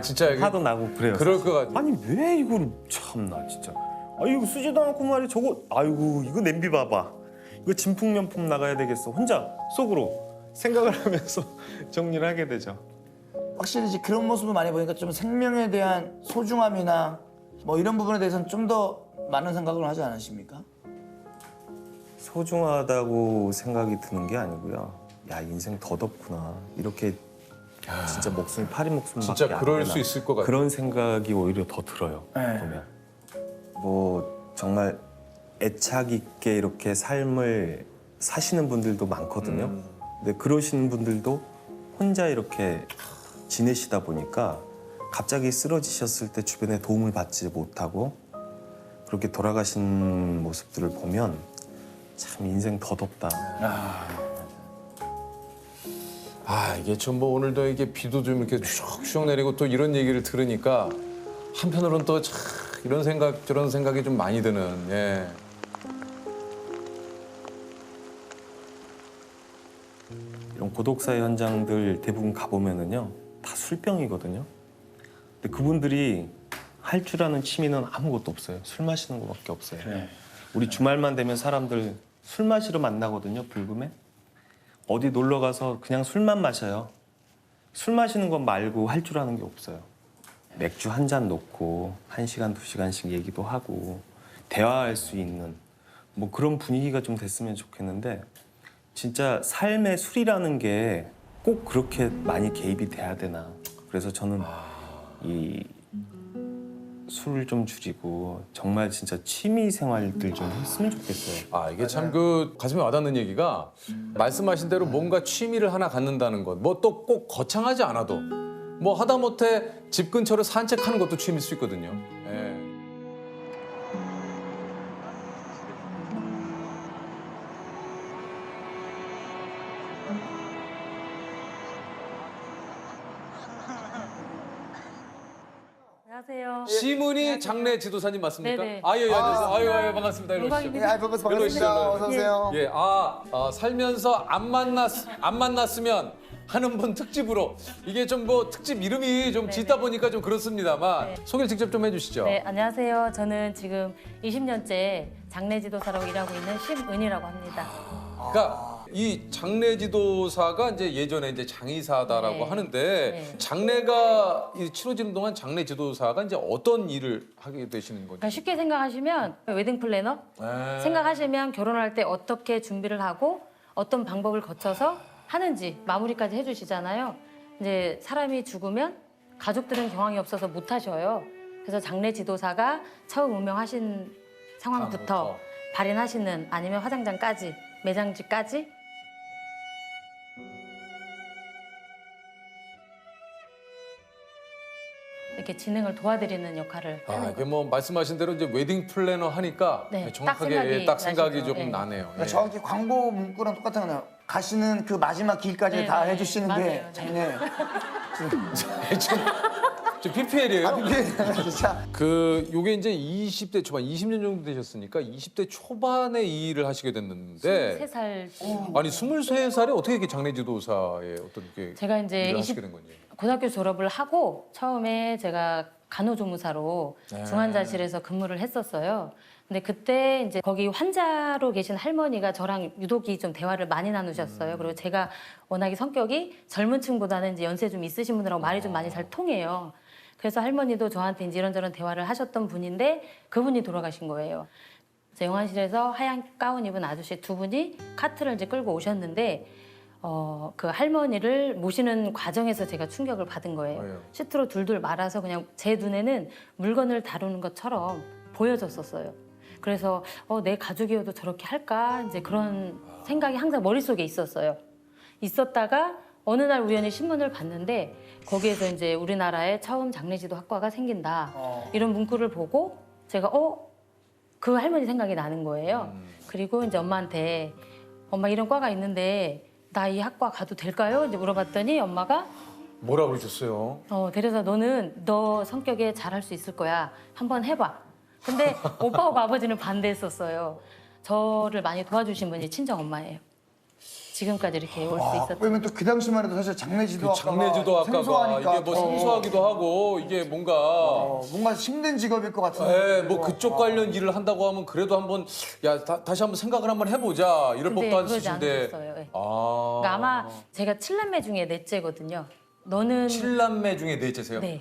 진짜 화도 나고 그래요. 그럴 것 같아요. 아니 왜 이걸 참나 진짜. 아 이거 쓰지도 않고 말이야 저거. 아이고 이거 냄비 봐봐. 이거 진품명품 나가야 되겠어. 혼자 속으로 생각을 하면서 정리를 하게 되죠. 확실히 이제 그런 모습을 많이 보니까 좀 생명에 대한 소중함이나 뭐 이런 부분에 대해서는 좀 더 많은 생각을 하지 않으십니까? 소중하다고 생각이 드는 게 아니고요. 야 인생 덧없구나. 이렇게 진짜 목숨이 파리 목숨밖에 진짜 안 그럴 되나. 수 있을 것 같아요. 그런 생각이 오히려 더 들어요. 네. 보면 뭐 정말 애착 있게 이렇게 삶을 사시는 분들도 많거든요. 근데 그러시는 분들도 혼자 이렇게 지내시다 보니까 갑자기 쓰러지셨을 때 주변에 도움을 받지 못하고 그렇게 돌아가신 모습들을 보면 참 인생 더덥다. 이게 좀 뭐 오늘도 이게 비도 좀 이렇게 슉슉 내리고 또 이런 얘기를 들으니까 한편으로는 또 참 이런 생각 저런 생각이 좀 많이 드는. 예. 이런 고독사 현장들 대부분 가보면은요 다 술병이거든요. 근데 그분들이 할 줄 아는 취미는 아무것도 없어요. 술 마시는 거밖에 없어요. 우리 주말만 되면 사람들 술 마시러 만나거든요. 불금에. 어디 놀러 가서 그냥 술만 마셔요. 술 마시는 것 말고 할 줄 아는 게 없어요. 맥주 한 잔 놓고 1시간, 2시간씩 얘기도 하고 대화할 수 있는 뭐 그런 분위기가 좀 됐으면 좋겠는데 진짜 삶의 술이라는 게 꼭 그렇게 많이 개입이 돼야 되나. 그래서 저는 이 술을 좀 줄이고 정말 진짜 취미 생활들 좀 했으면 좋겠어요. 이게 참 그 가슴에 와닿는 얘기가 말씀하신 대로 뭔가 취미를 하나 갖는다는 것. 뭐 또 꼭 거창하지 않아도 뭐 하다못해 집 근처를 산책하는 것도 취미일 수 있거든요. 예. 안녕하세요. 시문희 장례 지도사님 맞습니까? 네네. 예, 안녕하세요. 아유, 반갑습니다. 일로 오시죠. 영광입니다. 반갑습니다. 어서 오세요. 예, 살면서 안 만났으면 하는 분 특집으로 이게 좀 뭐 특집 이름이 좀 짓다 보니까 좀 그렇습니다만 소개를 직접 좀 해주시죠. 네, 안녕하세요. 저는 지금 20년째 장례 지도사라고 일하고 있는 심은희라고 합니다. 그러니까 이 장례 지도사가 이제 예전에 이제 장의사다라고 네. 하는데 네. 장례가 치러지는 동안 장례 지도사가 이제 어떤 일을 하게 되시는 거죠? 그러니까 쉽게 생각하시면 웨딩 플래너 생각하시면 결혼할 때 어떻게 준비를 하고 어떤 방법을 거쳐서 하는지 마무리까지 해주시잖아요. 이제 사람이 죽으면 가족들은 경황이 없어서 못 하셔요. 그래서 장례 지도사가 처음 운명하신 상황부터 발인하시는 아니면 화장장까지 매장지까지 이렇게 진행을 도와드리는 역할을 하는 이게 뭐 말씀하신 대로 이제 웨딩 플래너 하니까 네, 정확하게 딱 딱 생각이 나시죠. 조금 네. 나네요. 그러니까 정확히 광고 문구랑 똑같은 거네요. 가시는 그 마지막 길까지 네, 다 네. 해주시는 게 맞아요. 장례. 좀 PPL이에요. 진짜. 요게 이제 20대 초반, 20년 정도 되셨으니까 20대 초반에 이 일을 하시게 됐는데 23살 아니 23살에 어떻게 이렇게 장례 지도사의 어떤 게 제가 이제 일을 하시게 된 건지. 고등학교 졸업을 하고 처음에 제가 간호조무사로 중환자실에서 근무를 했었어요. 근데 그때 이제 거기 환자로 계신 할머니가 저랑 유독이 좀 대화를 많이 나누셨어요. 그리고 제가 워낙에 성격이 젊은 층보다는 이제 연세 좀 있으신 분들하고 말이 좀 많이 잘 통해요. 그래서 할머니도 저한테 이제 이런저런 대화를 하셨던 분인데 그분이 돌아가신 거예요. 제 영안실에서 하얀 가운 입은 아저씨 두 분이 카트를 이제 끌고 오셨는데 그 할머니를 모시는 과정에서 제가 충격을 받은 거예요. 시트로 둘둘 말아서 그냥 제 눈에는 물건을 다루는 것처럼 보여졌었어요. 그래서 내 가족이어도 저렇게 할까? 이제 그런 생각이 항상 머릿속에 있었어요. 있었다가 어느 날 우연히 신문을 봤는데 거기에서 이제 우리나라에 처음 장례지도 학과가 생긴다. 이런 문구를 보고 제가 그 할머니 생각이 나는 거예요. 그리고 이제 엄마한테 엄마 이런 과가 있는데 나 이 학과 가도 될까요? 이제 물어봤더니 엄마가 뭐라 그러셨어요? 데려서 너는 너 성격에 잘할 수 있을 거야. 한번 해봐. 근데 오빠하고 아버지는 반대했었어요. 저를 많이 도와주신 분이 친정 엄마예요. 지금까지 이렇게 올 수 있었던. 왜냐면 또 그 당시만 해도 사실 장례지도 장례지도 학과가 이게 뭐 생소하기도 하고 이게 뭔가 뭔가 힘든 직업일 것 같은데. 뭐 그쪽 관련 일을 한다고 하면 그래도 한번 다시 한번 생각을 한번 해보자 이럴 법도 그러지 않으신데. 않으셨어요. 네. 그러니까 아마 제가 7남매 중에 넷째거든요. 너는 7남매 중에 넷째세요? 네.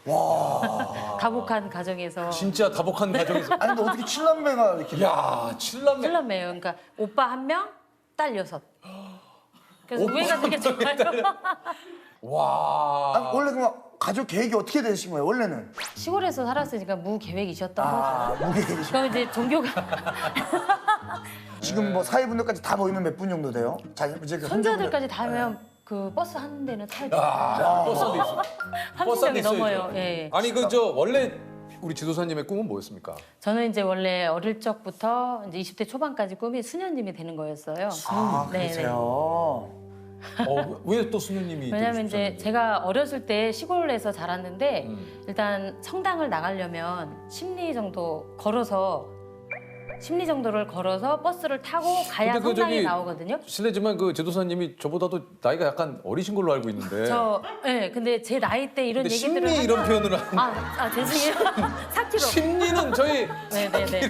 와. 다복한 가정에서. 진짜 다복한 가정에서. 아니 근데 어떻게 7남매가 이렇게. 야, 7남매. 7남매예요. 그러니까 오빠 1명, 딸 6. 그래서 우애가 되게 좋아요. 와. 아니, 원래 그럼 가족 계획이 어떻게 되신 거예요? 원래는? 시골에서 살았으니까 무계획이셨던 거죠. 무계획이셨. 그럼 이제 종교가 지금 뭐 사위분들까지 다 모이면 몇 분 정도 돼요? 이제 그 손자들까지 다 하면 그 버스 한 대는 탈 버스도 있어. 30명이 넘어요. 예. 아니 그 저 원래 우리 지도사님의 꿈은 뭐였습니까? 저는 이제 원래 어릴 적부터 이제 20대 초반까지 꿈이 수녀님이 되는 거였어요. 그러세요. 왜 또 수녀님이? 왜냐면 되고 이제 싶으셨는지? 제가 어렸을 때 시골에서 자랐는데 일단 성당을 나가려면 심리 정도를 걸어서 버스를 타고 가야 근데 그 성당에 저기 나오거든요. 실례지만 그 지도사님이 저보다도 나이가 약간 어리신 걸로 알고 있는데. 근데 제 나이 때 이런 근데 얘기들을 심리 이런 표현을 하는. 죄송해요. 4kg. 심리는 저희 네네네.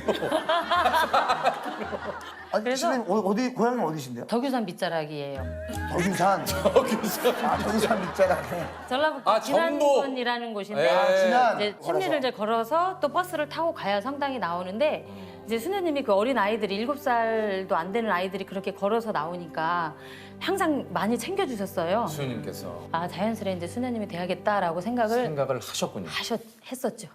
아니, 그래서- 선생님 어디 고향이 어디신데요? 덕유산 밑자락이에요. 덕유산. 덕유산 밑자락에. 전라북도 전북. 진안군이라는 곳인데 진안. 이제 심리를 이제 걸어서 또 버스를 타고 가야 성당이 나오는데 이제 수녀님이 그 어린 아이들이 7살도 안 되는 아이들이 그렇게 걸어서 나오니까 항상 많이 챙겨주셨어요. 수녀님께서 자연스레 이제 수녀님이 돼야겠다라고 생각을 하셨군요. 했었죠.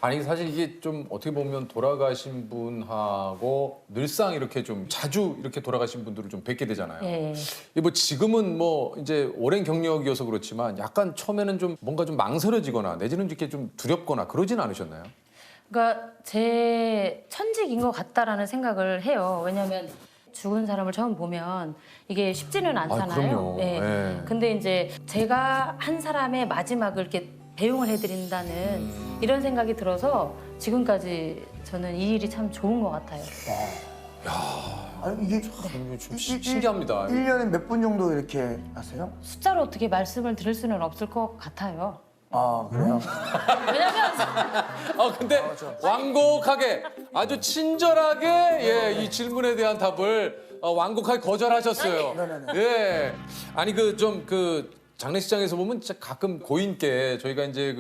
아니 사실 이게 좀 어떻게 보면 돌아가신 분하고 늘상 이렇게 좀 자주 이렇게 돌아가신 분들을 좀 뵙게 되잖아요. 예. 이게 뭐 지금은 뭐 이제 오랜 경력이어서 그렇지만 약간 처음에는 좀 뭔가 좀 망설여지거나 내지는 이렇게 좀 두렵거나 그러진 않으셨나요? 그러니까 제 천직인 것 같다라는 생각을 해요. 왜냐하면 죽은 사람을 처음 보면 이게 쉽지는 않잖아요. 그럼요. 예. 근데 이제 제가 한 사람의 마지막을 이렇게 배웅을 해드린다는 이런 생각이 들어서 지금까지 저는 이 일이 참 좋은 것 같아요. 아니, 이게 좀 신기합니다. 1년에 몇 분 정도 이렇게 하세요? 숫자로 어떻게 말씀을 드릴 수는 없을 것 같아요. 그래요? 왜냐면 근데 완곡하게 아주 친절하게 이 질문에 대한 답을 완곡하게 거절하셨어요. 예. 아니 그 장례식장에서 보면 진짜 가끔 고인께 저희가 이제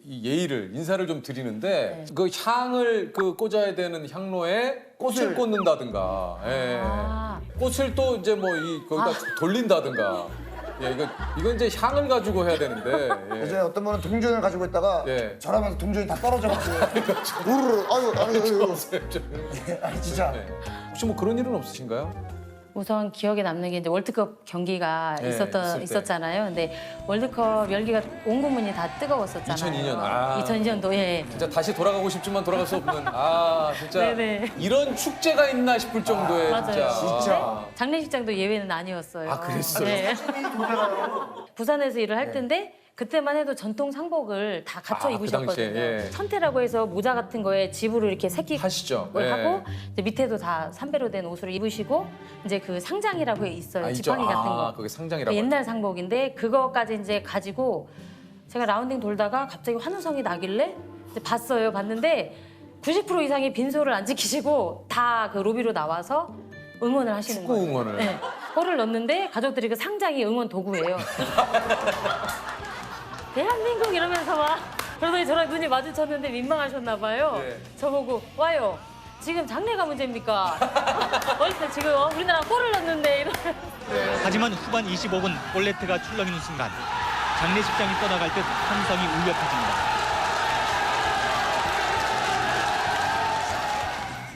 이 예의를 인사를 좀 드리는데 그 향을 꽂아야 되는 향로에 꽃을 꽂는다든가, 꽃을 또 이제 거기다 돌린다든가. 이건 이제 향을 가지고 해야 되는데. 예전에 어떤 분은 동전을 가지고 있다가 절하면서 동전이 다 떨어져가지고 우르르 아유 아니 진짜. 혹시 뭐 그런 일은 없으신가요? 우선 기억에 남는 게 이제 월드컵 경기가 있었잖아요. 근데 월드컵 열기가 온 국민이 다 뜨거웠었잖아요. 2002년. 2002년도에. 진짜 다시 돌아가고 싶지만 돌아갈 수 없는. 진짜 네네. 이런 축제가 있나 싶을 정도의 맞아요. 진짜. 장례식장도 예외는 아니었어요. 그랬어요? 네. 부산에서 일을 할 텐데 그때만 해도 전통 상복을 다 갖춰 입으셨거든요. 그 당시에, 천태라고 해서 모자 같은 거에 집으로 이렇게 새끼 하시죠. 하고 이제 밑에도 다 삼배로 된 옷을 입으시고 이제 그 상장이라고 있어요. 있죠. 지팡이 같은 거. 그게 상장이라고. 옛날 상복인데 그거까지 이제 가지고 제가 라운딩 돌다가 갑자기 환호성이 나길래 이제 봤는데 90% 이상이 빈소를 안 지키시고 다 그 로비로 나와서 응원을 하시는 축구 거예요. 응원을. 네. 골을 넣는데 가족들이 그 상장이 응원 도구예요. 대한민국 이러면서 막 그러더니 저랑 눈이 마주쳤는데 민망하셨나 봐요. 저보고 와요. 지금 장례가 문제입니까? 어렸을 때 지금 우리나라 골을 넣는데 이러면. 하지만 후반 25분 볼레트가 출렁이는 순간 장례식장이 떠나갈 듯 함성이 울려 퍼집니다.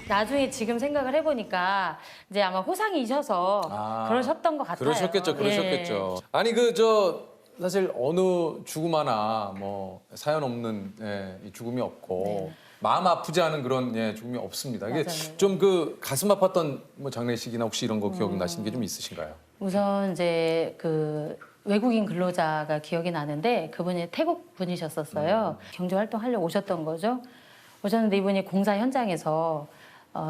나중에 지금 생각을 해보니까 이제 아마 호상이셔서 그러셨던 것 같아요. 그러셨겠죠. 아니 사실 어느 죽음 하나 사연 없는 이 죽음이 없고 마음 아프지 않은 그런 죽음이 없습니다. 이게 좀 가슴 아팠던 장례식이나 혹시 이런 거 기억 나시는 게 좀 있으신가요? 우선 이제 그 외국인 근로자가 기억이 나는데 그분이 태국 분이셨었어요. 경제 활동하려고 오셨던 거죠. 오셨는데 이분이 공사 현장에서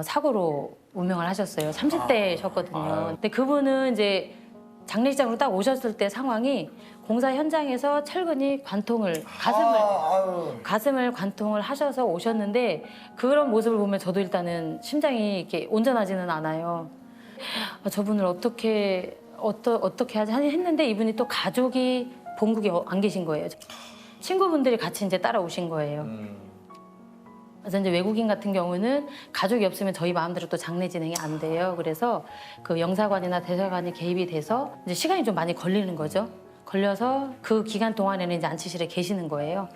사고로 운명을 하셨어요. 30대셨거든요. 근데 그분은 이제 장례식장으로 딱 오셨을 때 상황이 공사 현장에서 철근이 관통을 가슴을 관통을 하셔서 오셨는데 그런 모습을 보면 저도 일단은 심장이 이렇게 온전하지는 않아요. 저분을 어떻게 하지 했는데 이분이 또 가족이 본국에 안 계신 거예요. 친구분들이 같이 이제 따라오신 거예요. 그래서 이제 외국인 같은 경우는 가족이 없으면 저희 마음대로 또 장례 진행이 안 돼요. 그래서 그 영사관이나 대사관이 개입이 돼서 이제 시간이 좀 많이 걸리는 거죠. 걸려서 그 기간 동안에는 이제 안치실에 계시는 거예요.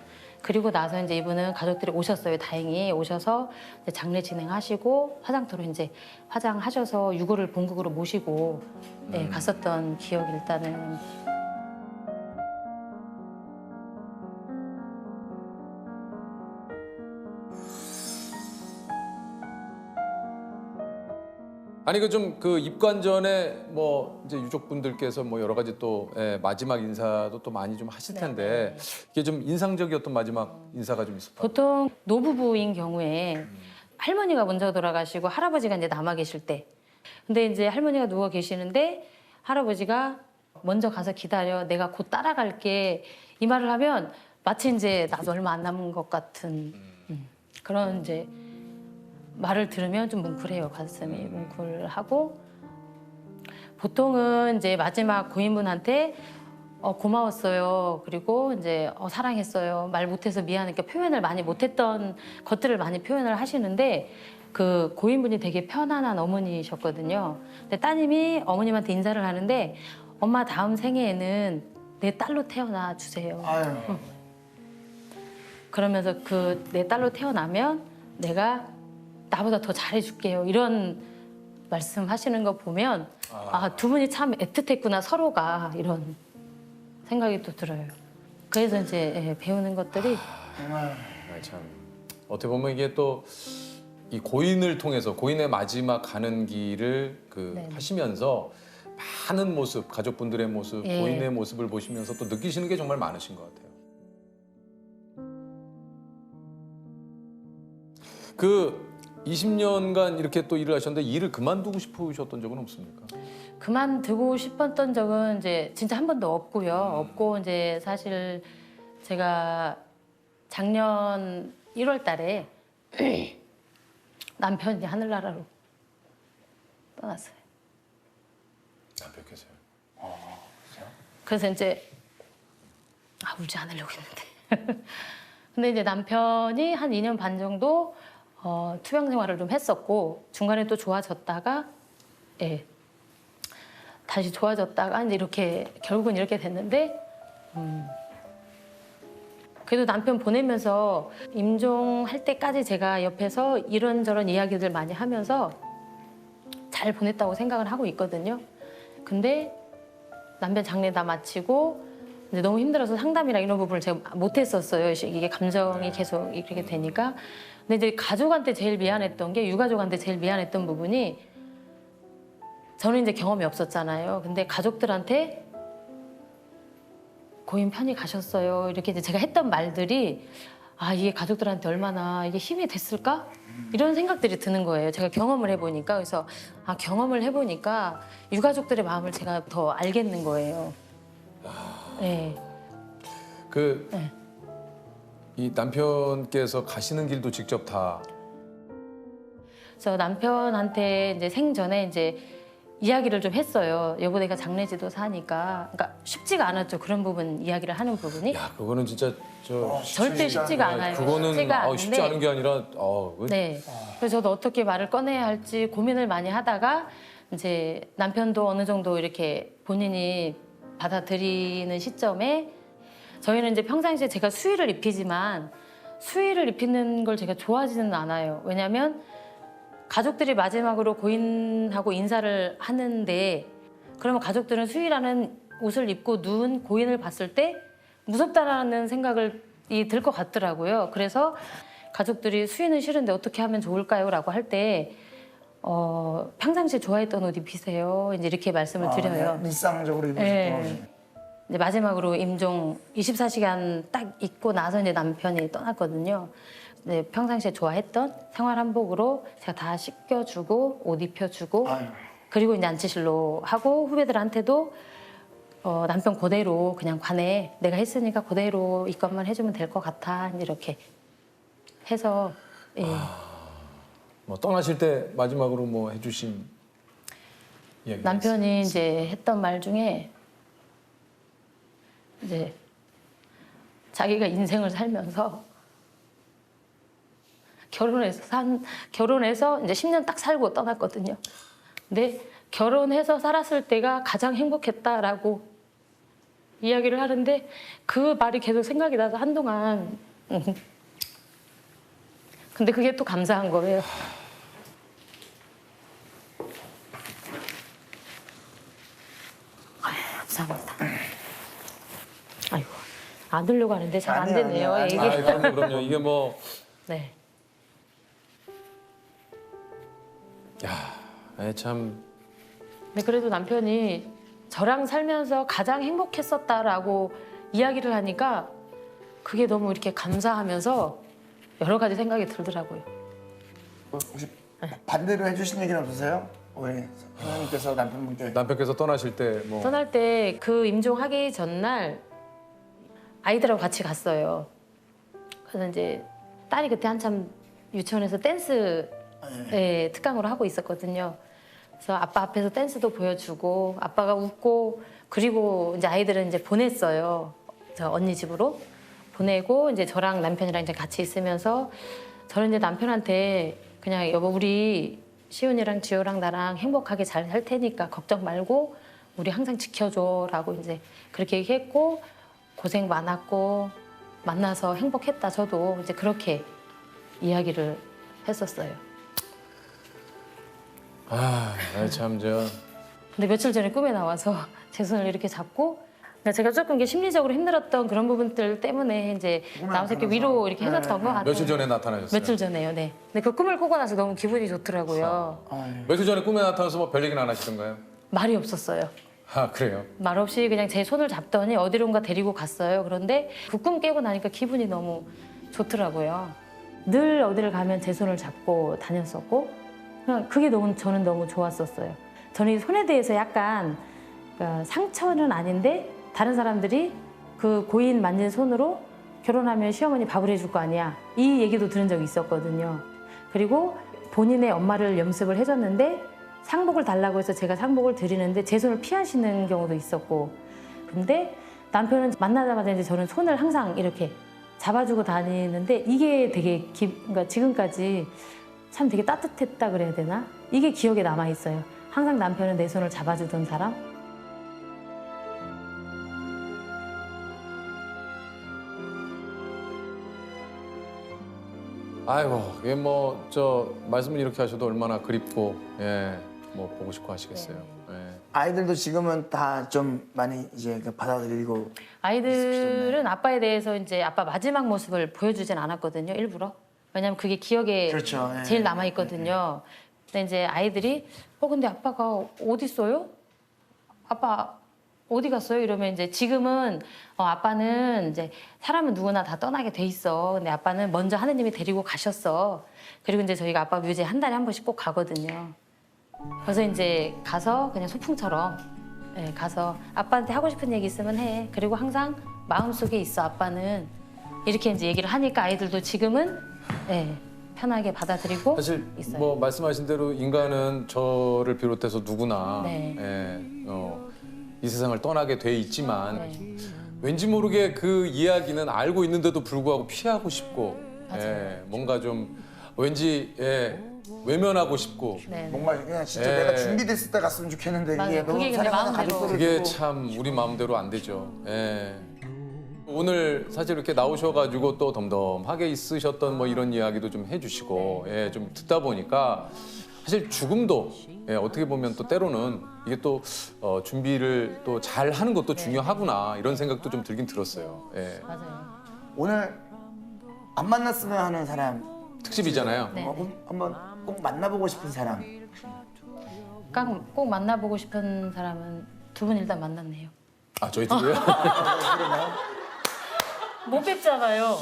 그리고 나서 이제 이분은 가족들이 오셨어요. 다행히 오셔서 이제 장례 진행하시고 화장터로 이제 화장하셔서 유골을 본국으로 모시고 네, 갔었던 기억이 일단은. 아니 그 좀 그 입관 전에 뭐 이제 유족분들께서 뭐 여러 가지 또 마지막 인사도 또 많이 좀 하실 텐데 이게 좀 인상적이었던 마지막 인사가 좀 있었다. 보통 노부부인 경우에 할머니가 먼저 돌아가시고 할아버지가 이제 남아 계실 때, 근데 이제 할머니가 누워 계시는데 할아버지가 먼저 가서 기다려, 내가 곧 따라갈게, 이 말을 하면 마치 이제 나도 얼마 안 남은 것 같은 그런 이제 말을 들으면 좀 뭉클해요. 가슴이 뭉클하고. 보통은 이제 마지막 고인분한테 고마웠어요. 그리고 이제 사랑했어요. 말 못해서 미안하니까 표현을 많이 못했던 것들을 많이 표현을 하시는데, 그 고인분이 되게 편안한 어머니셨거든요. 근데 따님이 어머님한테 인사를 하는데, 엄마 다음 생애에는 내 딸로 태어나 주세요. 그러면서 그 내 딸로 태어나면 내가 나보다 더 잘해줄게요. 이런 말씀하시는 거 보면 두 분이 참 애틋했구나, 서로가, 이런 생각이 또 들어요. 그래서 이제 배우는 것들이 참 어떻게 보면 이게 또 이 고인을 통해서 고인의 마지막 가는 길을 하시면서 많은 모습, 가족분들의 모습, 고인의 모습을 보시면서 또 느끼시는 게 정말 많으신 것 같아요. 그 20년간 이렇게 또 일을 하셨는데 일을 그만두고 싶으셨던 적은 없습니까? 그만두고 싶었던 적은 이제 진짜 한 번도 없고요. 없고 이제 사실 제가 작년 1월 달에 남편이 하늘나라로 떠났어요. 남편께서요? 그래서 이제 울지 않으려고 했는데 근데 이제 남편이 한 2년 반 정도 투병 생활을 좀 했었고, 중간에 또 좋아졌다가 다시 좋아졌다가 이제 이렇게 결국은 이렇게 됐는데, 그래도 남편 보내면서 임종할 때까지 제가 옆에서 이런저런 이야기들 많이 하면서 잘 보냈다고 생각을 하고 있거든요. 근데 남편 장례 다 마치고 이제 너무 힘들어서 상담이랑 이런 부분을 제가 못했었어요. 이게 감정이 계속 이렇게 되니까. 근데 이제 가족한테 제일 미안했던 게, 유가족한테 제일 미안했던 부분이, 저는 이제 경험이 없었잖아요. 근데 가족들한테 고인 편히 가셨어요, 이렇게 이제 제가 했던 말들이 이게 가족들한테 얼마나 이게 힘이 됐을까? 이런 생각들이 드는 거예요. 제가 경험을 해보니까. 그래서 경험을 해보니까 유가족들의 마음을 제가 더 알겠는 거예요. 네. 이 남편께서 가시는 길도 직접 다. 그래서 남편한테 이제 생전에 이제 이야기를 좀 했어요. 여보, 내가 장례지도 사니까. 그러니까 쉽지가 않았죠. 그런 부분, 이야기를 하는 부분이. 야, 그거는 진짜 절대 쉽지가 않아요. 그거는 쉽지가 쉽지 않은 게 아니라. 네. 그래서 저도 어떻게 말을 꺼내야 할지 고민을 많이 하다가, 이제 남편도 어느 정도 이렇게 본인이 받아들이는 시점에, 저희는 이제 평상시에 제가 수의를 입히지만 수의를 입히는 걸 제가 좋아하지는 않아요. 왜냐하면 가족들이 마지막으로 고인하고 인사를 하는데, 그러면 가족들은 수의라는 옷을 입고 누운 고인을 봤을 때 무섭다라는 생각이 들 것 같더라고요. 그래서 가족들이 수의는 싫은데 어떻게 하면 좋을까요? 라고 할 때 평상시에 좋아했던 옷 입히세요, 이제 이렇게 말씀을 드려요. 일상적으로 입으실 거. 이제 마지막으로 임종 24시간 딱 있고 나서 이제 남편이 떠났거든요. 네, 평상시에 좋아했던 생활 한복으로 제가 다 씻겨주고 옷 입혀주고, 그리고 이제 안치실로 하고, 후배들한테도 남편 그대로 그냥 관에 내가 했으니까 그대로 입관만 해주면 될 것 같아, 이렇게 해서. 뭐 떠나실 때 마지막으로 뭐 해주신 이야기. 남편이 이제 했던 말 중에, 이제 자기가 인생을 살면서 결혼해서 이제 10년 딱 살고 떠났거든요. 근데 결혼해서 살았을 때가 가장 행복했다라고 이야기를 하는데, 그 말이 계속 생각이 나서 한동안 근데 그게 또 감사한 거예요. 감사합니다. 아이고, 안 들려고 하는데 잘 안 되네요. 이게. 그럼요. 이게 뭐 네. 참. 근데 그래도 남편이 저랑 살면서 가장 행복했었다라고 이야기를 하니까 그게 너무 이렇게 감사하면서 여러 가지 생각이 들더라고요. 혹시 반대로 해주신 얘기는 없으세요? 왜 선생님께서 남편께서 떠나실 때 뭐. 떠날 때 그 임종하기 전날 아이들하고 같이 갔어요. 그래서 이제 딸이 그때 한참 유치원에서 댄스 특강으로 하고 있었거든요. 그래서 아빠 앞에서 댄스도 보여주고 아빠가 웃고 그리고 이제 아이들은 이제 보냈어요. 저 언니 집으로 보내고 이제 저랑 남편이랑 이제 같이 있으면서 저는 이제 남편한테 그냥 여보 우리 시훈이랑 지효랑 나랑 행복하게 잘 살 테니까 걱정 말고 우리 항상 지켜줘라고 이제 그렇게 얘기했고 고생 많았고 만나서 행복했다 저도 이제 그렇게 이야기를 했었어요. 참 저. 근데 며칠 전에 꿈에 나와서 제 손을 이렇게 잡고 그러니까 제가 조금 이게 심리적으로 힘들었던 그런 부분들 때문에 이제 나와서 이렇게 위로 이렇게 해줬던 거 같아요. 며칠 전에 나타나셨어요? 며칠 전에요, 네. 근데 그 꿈을 꾸고 나서 너무 기분이 좋더라고요. 며칠 전에 꿈에 나타나서 뭐 별 얘기는 안 하시던가요? 말이 없었어요. 그래요? 말 없이 그냥 제 손을 잡더니 어디론가 데리고 갔어요. 그런데 그 꿈 깨고 나니까 기분이 너무 좋더라고요. 늘 어디를 가면 제 손을 잡고 다녔었고 그냥 그게 저는 너무 좋았었어요. 저는 이 손에 대해서 약간 상처는 아닌데 다른 사람들이 그 고인 만진 손으로 결혼하면 시어머니 밥을 해줄 거 아니야. 이 얘기도 들은 적이 있었거든요. 그리고 본인의 엄마를 염습을 해줬는데 상복을 달라고 해서 제가 상복을 드리는데 제 손을 피하시는 경우도 있었고 근데 남편은 만나자마자 이제 저는 손을 항상 이렇게 잡아주고 다니는데 이게 되게 그러니까 지금까지 참 되게 따뜻했다 그래야 되나? 이게 기억에 남아있어요. 항상 남편은 내 손을 잡아주던 사람. 아이고 이게 뭐 저 말씀을 이렇게 하셔도 얼마나 그립고 뭐 보고 싶고 하시겠어요. 아이들도 지금은 다 좀 많이 이제 받아들이고 아이들은 아빠에 대해서 이제 아빠 마지막 모습을 보여주진 않았거든요, 일부러. 왜냐면 그게 기억에 그렇죠. 제일 남아있거든요. 근데 이제 아이들이 근데 아빠가 어디 있어요? 아빠 어디 갔어요? 이러면 이제 지금은 아빠는 이제 사람은 누구나 다 떠나게 돼 있어. 근데 아빠는 먼저 하느님이 데리고 가셨어. 그리고 이제 저희가 아빠 묘지에 한 달에 한 번씩 꼭 가거든요. 그래서 이제 가서 그냥 소풍처럼 가서 아빠한테 하고 싶은 얘기 있으면 해. 그리고 항상 마음속에 있어 아빠는. 이렇게 이제 얘기를 하니까 아이들도 지금은 편하게 받아들이고 사실 있어요. 뭐 말씀하신 대로 인간은 저를 비롯해서 누구나 이 세상을 떠나게 돼 있지만 왠지 모르게 그 이야기는 알고 있는데도 불구하고 피하고 싶고 뭔가 좀 왠지 외면하고 싶고 뭔가 그냥 진짜 내가 준비됐을 때 갔으면 좋겠는데 이게 너무 사랑하는 가족들을 그게 두고 참 우리 마음대로 안 되죠. 오늘 사실 이렇게 나오셔가지고 또 덤덤하게 있으셨던 뭐 이런 이야기도 좀 해주시고 좀 듣다 보니까 사실 죽음도 어떻게 보면 또 때로는 이게 또 준비를 또 잘 하는 것도 중요하구나 이런 생각도 좀 들긴 들었어요. 맞아요. 오늘 안 만났으면 하는 사람 특집이잖아요. 한번 꼭 만나보고 싶은 사람. 꼭 만나보고 싶은 사람은 두 분 일단 만났네요. 저희 둘이요? 못 뵙잖아요.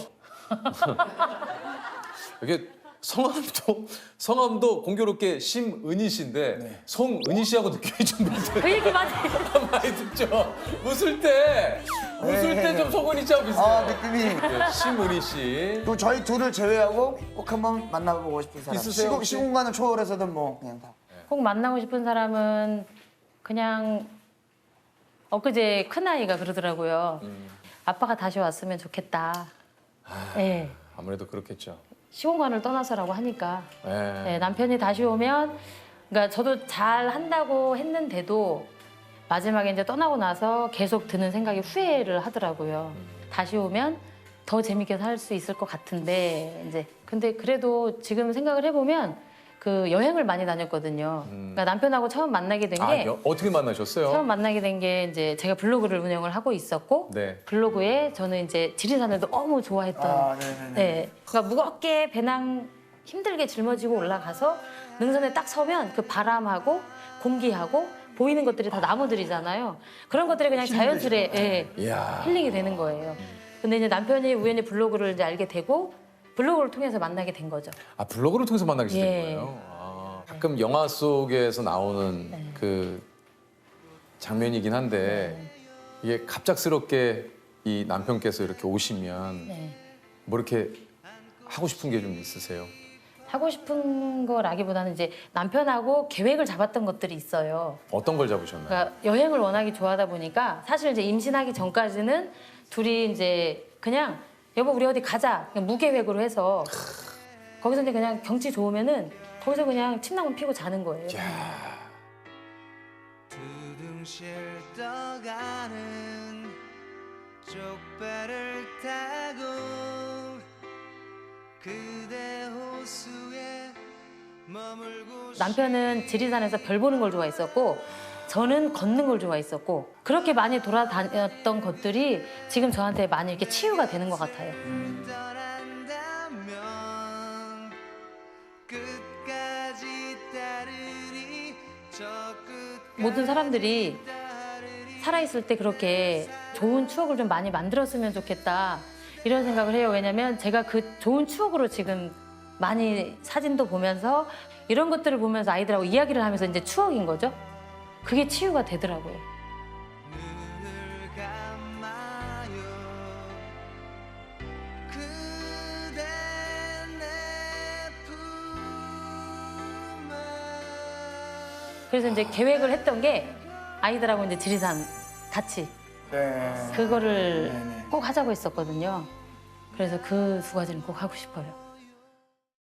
이게 성함도 공교롭게 심은희 씨인데 송은희 씨하고 느낌이 좀 그 얘기 많이 듣죠. 웃을 때 좀 송은희 씨하고 비슷해요. 느낌이. 심은희 씨. 또 저희 둘을 제외하고 꼭 한번 만나보고 싶은 사람. 있으세요, 시공간을 초월해서든 뭐 그냥 다. 꼭 만나고 싶은 사람은 그냥 엊그제 큰아이가 그러더라고요. 아빠가 다시 왔으면 좋겠다. 아무래도 그렇겠죠. 시공간을 떠나서라고 하니까 남편이 다시 오면 그러니까 저도 잘 한다고 했는데도 마지막에 이제 떠나고 나서 계속 드는 생각이 후회를 하더라고요. 다시 오면 더 재밌게 살 수 있을 것 같은데 이제 근데 그래도 지금 생각을 해보면 그 여행을 많이 다녔거든요. 그러니까 남편하고 처음 만나게 된 게 어떻게 만나셨어요? 처음 만나게 된 게 이제 제가 블로그를 운영을 하고 있었고 네. 블로그에 저는 이제 지리산을 너무 좋아했던 네. 그러니까 무겁게 배낭 힘들게 짊어지고 올라가서 능선에 딱 서면 그 바람하고 공기하고 보이는 것들이 다 나무들이잖아요. 그런 것들이 그냥 자연스레 힐링이 되는 거예요. 근데 이제 남편이 우연히 블로그를 이제 알게 되고 블로그를 통해서 만나게 된 거죠. 아 블로그를 통해서 만나게 된 예. 거예요. 가끔 영화 속에서 나오는 그 장면이긴 한데 이게 갑작스럽게 이 남편께서 이렇게 오시면 뭐 이렇게 하고 싶은 게 좀 있으세요? 하고 싶은 거라기보다는 이제 남편하고 계획을 잡았던 것들이 있어요. 어떤 걸 잡으셨나요? 그러니까 여행을 워낙에 좋아하다 보니까 사실 이제 임신하기 전까지는 둘이 이제 그냥 여보 우리 어디 가자 그냥 무계획으로 해서 거기서 이제 그냥 경치 좋으면은 거기서 그냥 침낭만 피고 자는 거예요. 두둥실 떠가는 쪽배를 타고 그대 호수에 머물고 남편은 지리산에서 별 보는 걸 좋아했었고 저는 걷는 걸 좋아했었고 그렇게 많이 돌아다녔던 것들이 지금 저한테 많이 이렇게 치유가 되는 것 같아요. 떠난다면 끝까지 따르리 저 끝 모든 사람들이 살아있을 때 그렇게 좋은 추억을 좀 많이 만들었으면 좋겠다 이런 생각을 해요. 왜냐면 제가 그 좋은 추억으로 지금 많이 사진도 보면서 이런 것들을 보면서 아이들하고 이야기를 하면서 이제 추억인 거죠. 그게 치유가 되더라고요. 눈을 감아요 그대 내 품에 그래서 이제 계획을 했던 게 아이들하고 이제 지리산 같이 그거를 꼭 하자고 했었거든요. 그래서 그 두 가지는 꼭 하고 싶어요.